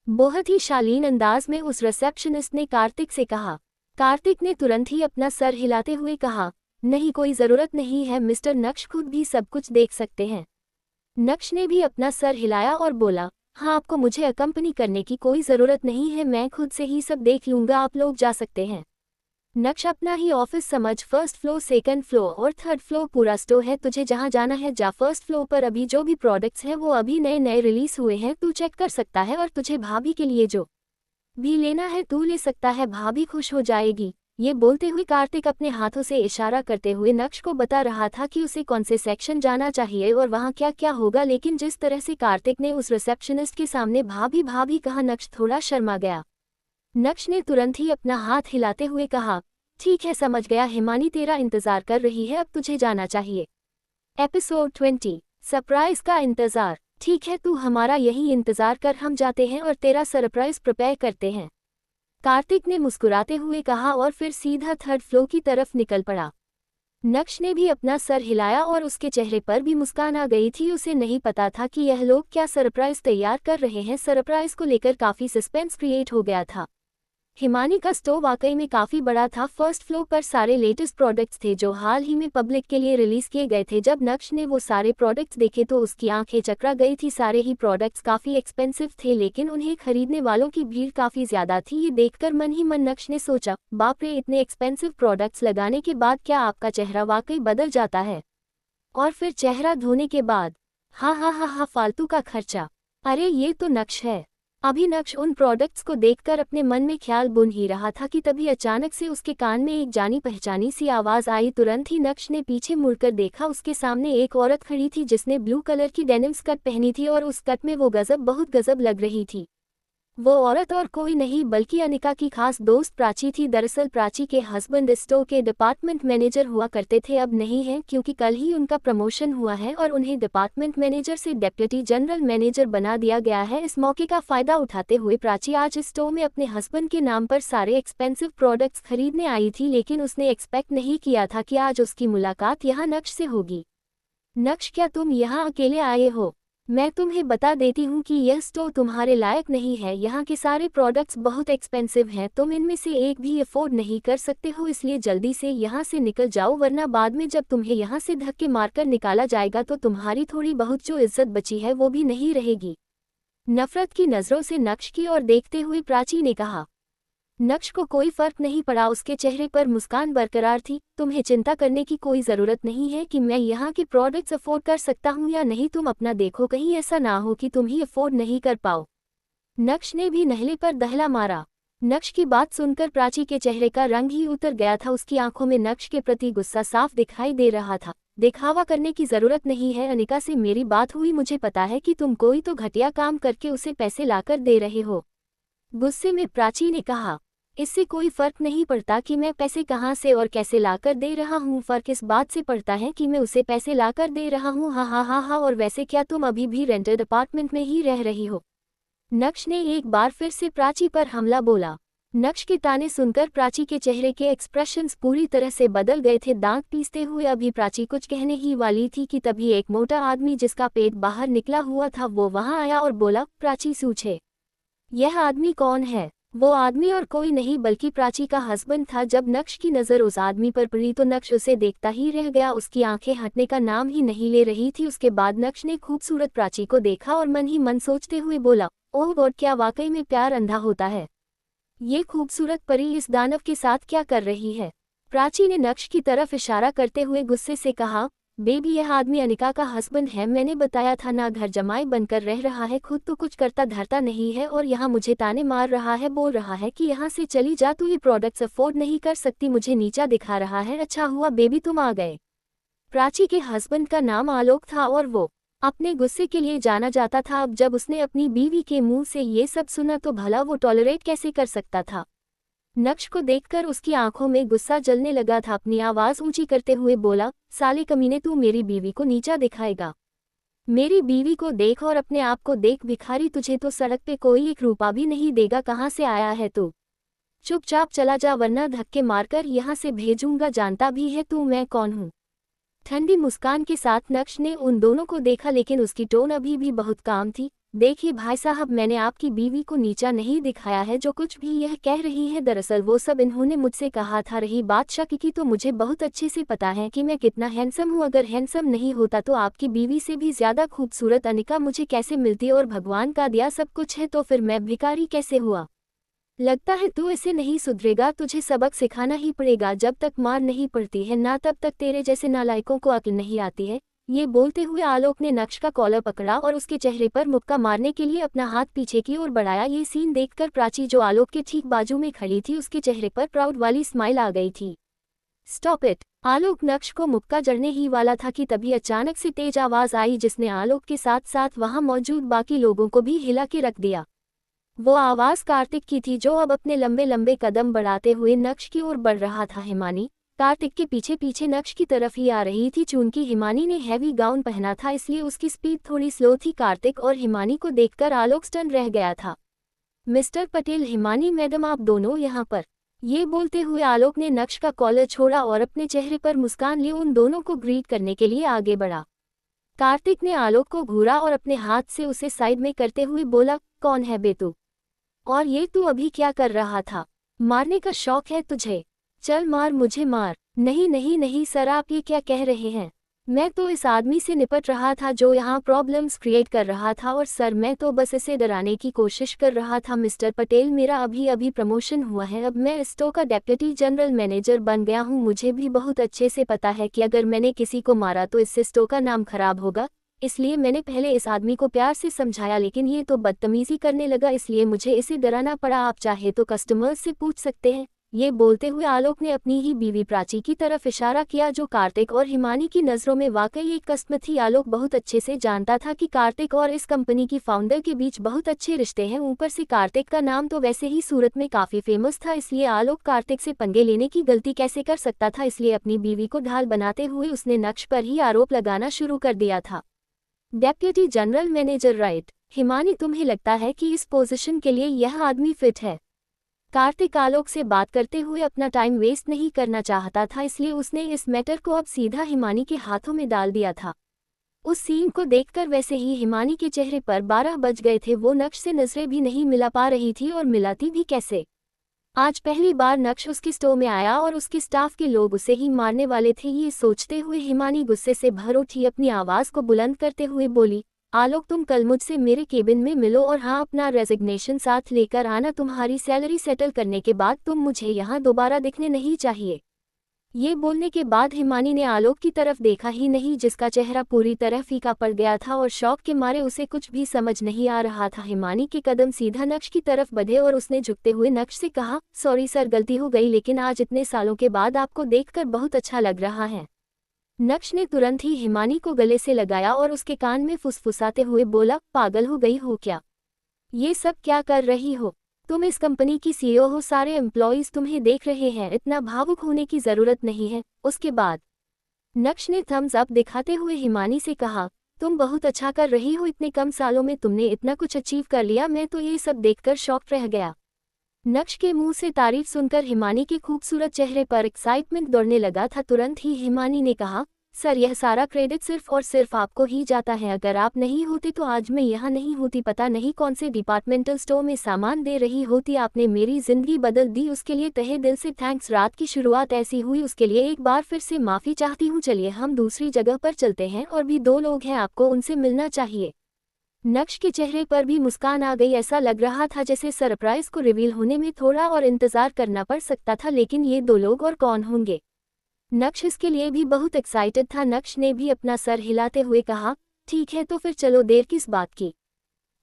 बहुत ही शालीन अंदाज में उस रिसेप्शनिस्ट ने कार्तिक से कहा। कार्तिक ने तुरंत ही अपना सर हिलाते हुए कहा, नहीं, कोई ज़रूरत नहीं है मिस्टर, नक्श खुद भी सब कुछ देख सकते हैं। नक्श ने भी अपना सर हिलाया और बोला, हाँ, आपको मुझे अकम्पनी करने की कोई ज़रूरत नहीं है, मैं खुद से ही सब देख लूँगा, आप लोग जा सकते हैं। नक्श अपना ही ऑफिस समझ, 1st फ्लोर, 2nd फ्लोर और 3rd फ्लोर पूरा स्टोर है, तुझे जहां जाना है जा। 1st फ्लोर पर अभी जो भी प्रोडक्ट्स हैं वो अभी नए नए रिलीज हुए हैं, तू चेक कर सकता है, और तुझे भाभी के लिए जो भी लेना है तू ले सकता है, भाभी खुश हो जाएगी। ये बोलते हुए कार्तिक अपने हाथों से इशारा करते हुए नक्श को बता रहा था कि उसे कौन से सेक्शन जाना चाहिए और वहां क्या क्या होगा, लेकिन जिस तरह से कार्तिक ने उस रिसेप्शनिस्ट के सामने भाभी भाभी कहा, नक्श थोड़ा शर्मा गया। नक्श ने तुरंत ही अपना हाथ हिलाते हुए कहा, ठीक है, समझ गया, हिमानी तेरा इंतजार कर रही है, अब तुझे जाना चाहिए। एपिसोड 20, सरप्राइज का इंतजार। ठीक है, तू हमारा यही इंतजार कर, हम जाते हैं और तेरा सरप्राइज प्रिपेयर करते हैं, कार्तिक ने मुस्कुराते हुए कहा और फिर सीधा 3rd फ्लोर की तरफ निकल पड़ा। नक्श ने भी अपना सर हिलाया और उसके चेहरे पर भी मुस्कान आ गई थी। उसे नहीं पता था कि यह लोग क्या सरप्राइज तैयार कर रहे हैं। सरप्राइज को लेकर काफी सस्पेंस क्रिएट हो गया था। हिमानी का स्टोर वाकई में काफी बड़ा था। फर्स्ट फ्लोर पर सारे लेटेस्ट प्रोडक्ट्स थे जो हाल ही में पब्लिक के लिए रिलीज किए गए थे। जब नक्श ने वो सारे प्रोडक्ट्स देखे तो उसकी आंखें चकरा गई थी। सारे ही प्रोडक्ट्स काफी एक्सपेंसिव थे लेकिन उन्हें खरीदने वालों की भीड़ काफी ज्यादा थी। ये देखकर मन ही मन नक्श ने सोचा, बाप रे, इतने एक्सपेंसिव प्रोडक्ट्स लगाने के बाद क्या आपका चेहरा वाकई बदल जाता है? और फिर चेहरा धोने के बाद? हाँ हाँ हाँ हाँ, फालतू का खर्चा। अरे ये तो नक्श है। अभी नक्श उन प्रोडक्ट्स को देखकर अपने मन में ख्याल बुन ही रहा था कि तभी अचानक से उसके कान में एक जानी पहचानी सी आवाज आई। तुरंत ही नक्श ने पीछे मुड़कर देखा। उसके सामने एक औरत खड़ी थी जिसने ब्लू कलर की डेनिम स्कर्ट पहनी थी और उस कट में वो बहुत गजब लग रही थी। वो औरत और कोई नहीं बल्कि अनिका की खास दोस्त प्राची थी। दरअसल प्राची के हस्बैंड स्टोर के डिपार्टमेंट मैनेजर हुआ करते थे, अब नहीं है क्योंकि कल ही उनका प्रमोशन हुआ है और उन्हें डिपार्टमेंट मैनेजर से डेप्यूटी जनरल मैनेजर बना दिया गया है। इस मौके का फायदा उठाते हुए प्राची आज स्टोर में अपने हस्बैंड के नाम पर सारे एक्सपेंसिव प्रोडक्ट्स खरीदने आई थी, लेकिन उसने एक्सपेक्ट नहीं किया था कि आज उसकी मुलाकात यहाँ नक्श से होगी। नक्श, क्या तुम यहाँ अकेले आए हो? मैं तुम्हें बता देती हूँ कि यह स्टोर तुम्हारे लायक नहीं है। यहाँ के सारे प्रोडक्ट्स बहुत एक्सपेंसिव हैं, तुम इनमें से एक भी अफोर्ड नहीं कर सकते हो, इसलिए जल्दी से यहाँ से निकल जाओ वरना बाद में जब तुम्हें यहाँ से धक्के मारकर निकाला जाएगा तो तुम्हारी थोड़ी बहुत जो इज्जत बची है वो भी नहीं रहेगी। नफरत की नज़रों से नक्श की ओर देखते हुए प्राची ने कहा। नक्श को कोई फर्क नहीं पड़ा, उसके चेहरे पर मुस्कान बरकरार थी। तुम्हें चिंता करने की कोई ज़रूरत नहीं है कि मैं यहाँ के प्रोडक्ट्स अफोर्ड कर सकता हूँ या नहीं, तुम अपना देखो, कहीं ऐसा ना हो कि तुम ही अफोर्ड नहीं कर पाओ। नक्श ने भी नहले पर दहला मारा। नक्श की बात सुनकर प्राची के चेहरे का रंग ही उतर गया था। उसकी आंखों में नक्श के प्रति गुस्सा साफ दिखाई दे रहा था। दिखावा करने की ज़रूरत नहीं है, अनिका से मेरी बात हुई, मुझे पता है कि तुम कोई तो घटिया काम करके उसे पैसे लाकर दे रहे हो। गुस्से में प्राची ने कहा। इससे कोई फर्क नहीं पड़ता कि मैं पैसे कहाँ से और कैसे लाकर दे रहा हूँ, फर्क इस बात से पड़ता है कि मैं उसे पैसे लाकर दे रहा हूँ। हाँ हाँ हाँ हाँ, और वैसे क्या तुम अभी भी रेंटेड अपार्टमेंट में ही रह रही हो? नक्श ने एक बार फिर से प्राची पर हमला बोला। नक्श के ताने सुनकर प्राची के चेहरे के एक्सप्रेशंस पूरी तरह से बदल गए थे। दांत पीसते हुए अभी प्राची कुछ कहने ही वाली थी कि तभी एक मोटा आदमी जिसका पेट बाहर निकला हुआ था वो वहां आया और बोला, प्राची सूझे, यह आदमी कौन है? वो आदमी और कोई नहीं बल्कि प्राची का हस्बैंड था। जब नक्श की नज़र उस आदमी पर पड़ी तो नक्श उसे देखता ही रह गया, उसकी आंखें हटने का नाम ही नहीं ले रही थी। उसके बाद नक्श ने खूबसूरत प्राची को देखा और मन ही मन सोचते हुए बोला, ओह गॉड, क्या वाकई में प्यार अंधा होता है? ये खूबसूरत परी इस दानव के साथ क्या कर रही है? प्राची ने नक्श की तरफ इशारा करते हुए गुस्से से कहा, बेबी, यह आदमी अनिका का हस्बैंड है, मैंने बताया था ना, घर जमाई बनकर रह रहा है, खुद तो कुछ करता धरता नहीं है और यहाँ मुझे ताने मार रहा है, बोल रहा है कि यहाँ से चली जा, तू ये प्रोडक्ट्स अफोर्ड नहीं कर सकती, मुझे नीचा दिखा रहा है। अच्छा हुआ बेबी तुम आ गए। प्राची के हस्बैंड का नाम आलोक था और वो अपने गुस्से के लिए जाना जाता था। अब जब उसने अपनी बीवी के मुंह से ये सब सुना तो भला वो टॉलरेट कैसे कर सकता था? नक्श को देखकर उसकी आंखों में गुस्सा जलने लगा था। अपनी आवाज ऊंची करते हुए बोला, साले कमीने, तू मेरी बीवी को नीचा दिखाएगा? मेरी बीवी को देख और अपने आप को देख भिखारी, तुझे तो सड़क पे कोई एक रुपया भी नहीं देगा, कहाँ से आया है तू? चुपचाप चला जा वरना धक्के मारकर यहाँ से भेजूंगा, जानता भी है तू मैं कौन हूँ? ठंडी मुस्कान के साथ नक्श ने उन दोनों को देखा लेकिन उसकी टोन अभी भी बहुत काम थी। देखिए भाई साहब, मैंने आपकी बीवी को नीचा नहीं दिखाया है, जो कुछ भी यह कह रही है दरअसल वो सब इन्होंने मुझसे कहा था। रही बात शक की तो मुझे बहुत अच्छे से पता है कि मैं कितना हैंडसम हूँ, अगर हैंडसम नहीं होता तो आपकी बीवी से भी ज्यादा खूबसूरत अनिका मुझे कैसे मिलती, और भगवान का दिया सब कुछ है तो फिर मैं भिखारी कैसे हुआ? लगता है तू ऐसे नहीं सुधरेगा, तुझे सबक सिखाना ही पड़ेगा, जब तक मार नहीं पड़ती है ना तब तक तेरे जैसे नालायकों को अक्ल नहीं आती है। ये बोलते हुए आलोक ने नक्श का कॉलर पकड़ा और उसके चेहरे पर मुक्का मारने के लिए अपना हाथ पीछे की ओर बढ़ाया। ये सीन देखकर प्राची जो आलोक के ठीक बाजू में खड़ी थी उसके चेहरे पर प्राउड वाली स्माइल आ गई थी। Stop it! आलोक नक्श को मुक्का जड़ने ही वाला था कि तभी अचानक से तेज आवाज आई जिसने आलोक के साथ साथ वहां मौजूद बाकी लोगों को भी हिला के रख दिया। वो आवाज कार्तिक की थी जो अब अपने लंबे लंबे कदम बढ़ाते हुए नक्श की ओर बढ़ रहा था। हिमानी कार्तिक के पीछे पीछे नक्श की तरफ ही आ रही थी। चूंकि हिमानी ने हैवी गाउन पहना था इसलिए उसकी स्पीड थोड़ी स्लो थी। कार्तिक और हिमानी को देखकर आलोक स्टन रह गया था। मिस्टर पटेल, हिमानी मैडम, आप दोनों यहाँ पर। ये बोलते हुए आलोक ने नक्श का कॉलर छोड़ा और अपने चेहरे पर मुस्कान लिए उन दोनों को ग्रीट करने के लिए आगे बढ़ा। कार्तिक ने आलोक को घूरा और अपने हाथ से उसे साइड में करते हुए बोला, कौन है बे तू? और ये तू अभी क्या कर रहा था? मारने का शौक है तुझे? चल मार, मुझे मार। नहीं नहीं नहीं सर, आप ये क्या कह रहे हैं? मैं तो इस आदमी से निपट रहा था जो यहाँ प्रॉब्लम्स क्रिएट कर रहा था, और सर मैं तो बस इसे डराने की कोशिश कर रहा था। मिस्टर पटेल, मेरा अभी अभी प्रमोशन हुआ है, अब मैं इस स्टोर का डेप्यूटी जनरल मैनेजर बन गया हूँ। मुझे भी बहुत अच्छे से पता है कि अगर मैंने किसी को मारा तो इससे स्टोर का नाम खराब होगा, इसलिए मैंने पहले इस आदमी को प्यार से समझाया, लेकिन ये तो बदतमीजी करने लगा, इसलिए मुझे इसे डराना पड़ा। आप चाहे तो कस्टमर्स से पूछ सकते हैं। ये बोलते हुए आलोक ने अपनी ही बीवी प्राची की तरफ इशारा किया, जो कार्तिक और हिमानी की नज़रों में वाकई एक कस्म थी। आलोक बहुत अच्छे से जानता था कि कार्तिक और इस कंपनी की फाउंडर के बीच बहुत अच्छे रिश्ते हैं। ऊपर से कार्तिक का नाम तो वैसे ही सूरत में काफ़ी फेमस था, इसलिए आलोक कार्तिक से पंगे लेने की गलती कैसे कर सकता था। इसलिए अपनी बीवी को ढाल बनाते हुए उसने नक्श पर ही आरोप लगाना शुरू कर दिया था। Deputy general manager, right? Himani, तुम्हें लगता है कि इस पोजीशन के लिए यह आदमी फिट है? कार्तिक आलोक से बात करते हुए अपना टाइम वेस्ट नहीं करना चाहता था, इसलिए उसने इस मैटर को अब सीधा हिमानी के हाथों में डाल दिया था। उस सीन को देखकर वैसे ही हिमानी के चेहरे पर 12 बज गए थे। वो नक्श से नजरें भी नहीं मिला पा रही थी, और मिलाती भी कैसे। आज पहली बार नक्श उसके स्टोर में आया और उसके स्टाफ के लोग उसे ही मारने वाले थे। ये सोचते हुए हिमानी गुस्से से भर उठी, अपनी आवाज़ को बुलंद करते हुए बोली, आलोक, तुम कल मुझसे मेरे केबिन में मिलो, और हाँ, अपना रेजिग्नेशन साथ लेकर आना। तुम्हारी सैलरी सेटल करने के बाद तुम मुझे यहाँ दोबारा दिखने नहीं चाहिए। ये बोलने के बाद हिमानी ने आलोक की तरफ देखा ही नहीं, जिसका चेहरा पूरी तरह फीका पड़ गया था और शौक के मारे उसे कुछ भी समझ नहीं आ रहा था। हिमानी के कदम सीधा नक्श की तरफ बढ़े और उसने झुकते हुए नक्श से कहा, सॉरी सर, गलती हो गई, लेकिन आज इतने सालों के बाद आपको देखकर बहुत अच्छा लग रहा है। नक्श ने तुरंत ही हिमानी को गले से लगाया और उसके कान में फुसफुसाते हुए बोला, पागल हो गई हो क्या? ये सब क्या कर रही हो? तुम इस कंपनी की सीईओ हो, सारे एम्प्लॉयज तुम्हें देख रहे हैं, इतना भावुक होने की जरूरत नहीं है। उसके बाद नक्श ने थम्स अप दिखाते हुए हिमानी से कहा, तुम बहुत अच्छा कर रही हो, इतने कम सालों में तुमने इतना कुछ अचीव कर लिया, मैं तो ये सब देखकर शॉक रह गया। नक्श के मुंह से तारीफ सुनकर हिमानी के खूबसूरत चेहरे पर एक्साइटमेंट दौड़ने लगा था। तुरंत ही हिमानी ने कहा, सर, यह सारा क्रेडिट सिर्फ और सिर्फ आपको ही जाता है। अगर आप नहीं होते तो आज मैं यहाँ नहीं होती, पता नहीं कौन से डिपार्टमेंटल स्टोर में सामान दे रही होती। आपने मेरी जिंदगी बदल दी, उसके लिए तहे दिल से थैंक्स। रात की शुरुआत ऐसी हुई, उसके लिए एक बार फिर से माफ़ी चाहती हूँ। चलिए हम दूसरी जगह पर चलते हैं, और भी 2 लोग हैं, आपको उनसे मिलना चाहिए। नक्श के चेहरे पर भी मुस्कान आ गई। ऐसा लग रहा था जैसे सरप्राइज को रिवील होने में थोड़ा और इंतजार करना पड़ सकता था, लेकिन ये 2 लोग और कौन होंगे? नक्श इसके लिए भी बहुत एक्साइटेड था। नक्श ने भी अपना सर हिलाते हुए कहा, ठीक है, तो फिर चलो, देर किस बात की।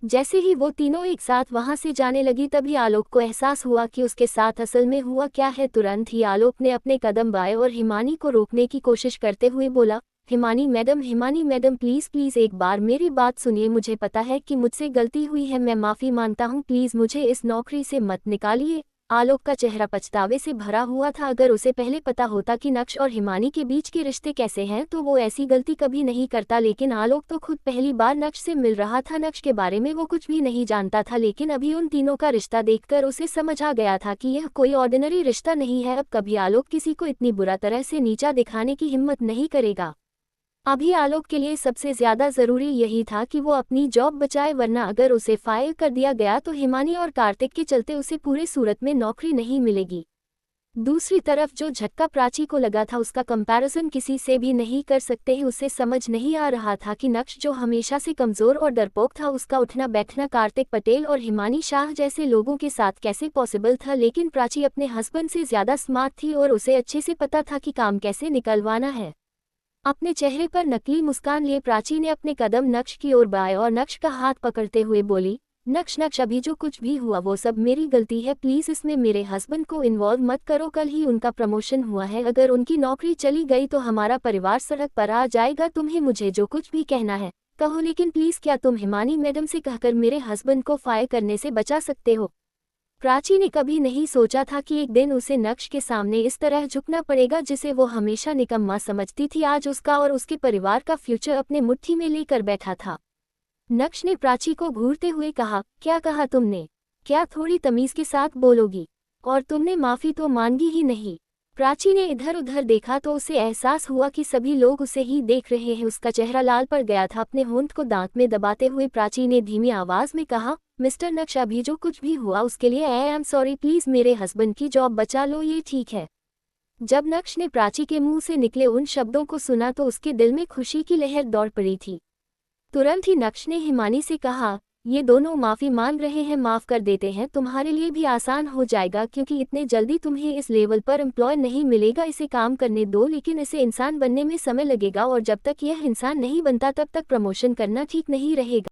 जैसे ही वो तीनों एक साथ वहां से जाने लगी, तभी आलोक को एहसास हुआ कि उसके साथ असल में हुआ क्या है। तुरंत ही आलोक ने अपने कदम बढ़ाए और हिमानी को रोकने की कोशिश करते हुए बोला, हिमानी मैडम, प्लीज़ प्लीज़ एक बार मेरी बात सुनिए। मुझे पता है कि मुझसे गलती हुई है, मैं माफ़ी मांगता हूँ, प्लीज़ मुझे इस नौकरी से मत निकालिए। आलोक का चेहरा पछतावे से भरा हुआ था। अगर उसे पहले पता होता कि नक्श और हिमानी के बीच के रिश्ते कैसे हैं तो वो ऐसी गलती कभी नहीं करता, लेकिन आलोक तो खुद पहली बार नक्श से मिल रहा था। नक्श के बारे में वो कुछ भी नहीं जानता था, लेकिन अभी उन तीनों का रिश्ता देखकर उसे समझ आ गया था कि यह कोई ऑर्डिनरी रिश्ता नहीं है। अब कभी आलोक किसी को इतनी बुरा तरह से नीचा दिखाने की हिम्मत नहीं करेगा। अभी आलोक के लिए सबसे ज्यादा जरूरी यही था कि वो अपनी जॉब बचाए, वरना अगर उसे फायर कर दिया गया तो हिमानी और कार्तिक के चलते उसे पूरे सूरत में नौकरी नहीं मिलेगी। दूसरी तरफ जो झटका प्राची को लगा था उसका कंपैरिजन किसी से भी नहीं कर सकते हैं। उसे समझ नहीं आ रहा था कि नक्श जो हमेशा से कमजोर और डरपोक था, उसका उठना बैठना कार्तिक पटेल और हिमानी शाह जैसे लोगों के साथ कैसे पॉसिबल था। लेकिन प्राची अपने हस्बैंड से ज्यादा स्मार्ट थी और उसे अच्छे से पता था कि काम कैसे निकलवाना है। अपने चेहरे पर नकली मुस्कान लिए प्राची ने अपने कदम नक्श की ओर बढ़ाए और नक्श का हाथ पकड़ते हुए बोली, नक्श, अभी जो कुछ भी हुआ वो सब मेरी गलती है, प्लीज़ इसमें मेरे हस्बैंड को इन्वॉल्व मत करो। कल ही उनका प्रमोशन हुआ है, अगर उनकी नौकरी चली गई तो हमारा परिवार सड़क पर आ जाएगा। तुम्हें मुझे जो कुछ भी कहना है कहो, लेकिन प्लीज़ क्या तुम हिमानी मैडम से कहकर मेरे हस्बैंड को फायर करने से बचा सकते हो? प्राची ने कभी नहीं सोचा था कि एक दिन उसे नक्श के सामने इस तरह झुकना पड़ेगा, जिसे वो हमेशा निकम्मा समझती थी। आज उसका और उसके परिवार का फ्यूचर अपने मुट्ठी में लेकर बैठा था। नक्श ने प्राची को घूरते हुए कहा, क्या कहा तुमने? क्या थोड़ी तमीज के साथ बोलोगी? और तुमने माफी तो मांगी ही नहीं। प्राची ने इधर उधर देखा तो उसे एहसास हुआ कि सभी लोग उसे ही देख रहे हैं। उसका चेहरा लाल पड़ गया था। अपने होंठ को दांत में दबाते हुए प्राची ने धीमी आवाज में कहा, मिस्टर नक्श, अभी जो कुछ भी हुआ उसके लिए आई एम सॉरी। प्लीज मेरे हस्बैंड की जॉब बचा लो, ये ठीक है। जब नक्श ने प्राची के मुंह से निकले उन शब्दों को सुना तो उसके दिल में खुशी की लहर दौड़ पड़ी थी। तुरंत ही नक्श ने हिमानी से कहा, ये दोनों माफ़ी मांग रहे हैं, माफ़ कर देते हैं, तुम्हारे लिए भी आसान हो जाएगा क्योंकि इतने जल्दी तुम्हें इस लेवल पर एम्प्लॉय नहीं मिलेगा। इसे काम करने दो, लेकिन इसे इंसान बनने में समय लगेगा और जब तक यह इंसान नहीं बनता तब तक प्रमोशन करना ठीक नहीं रहेगा।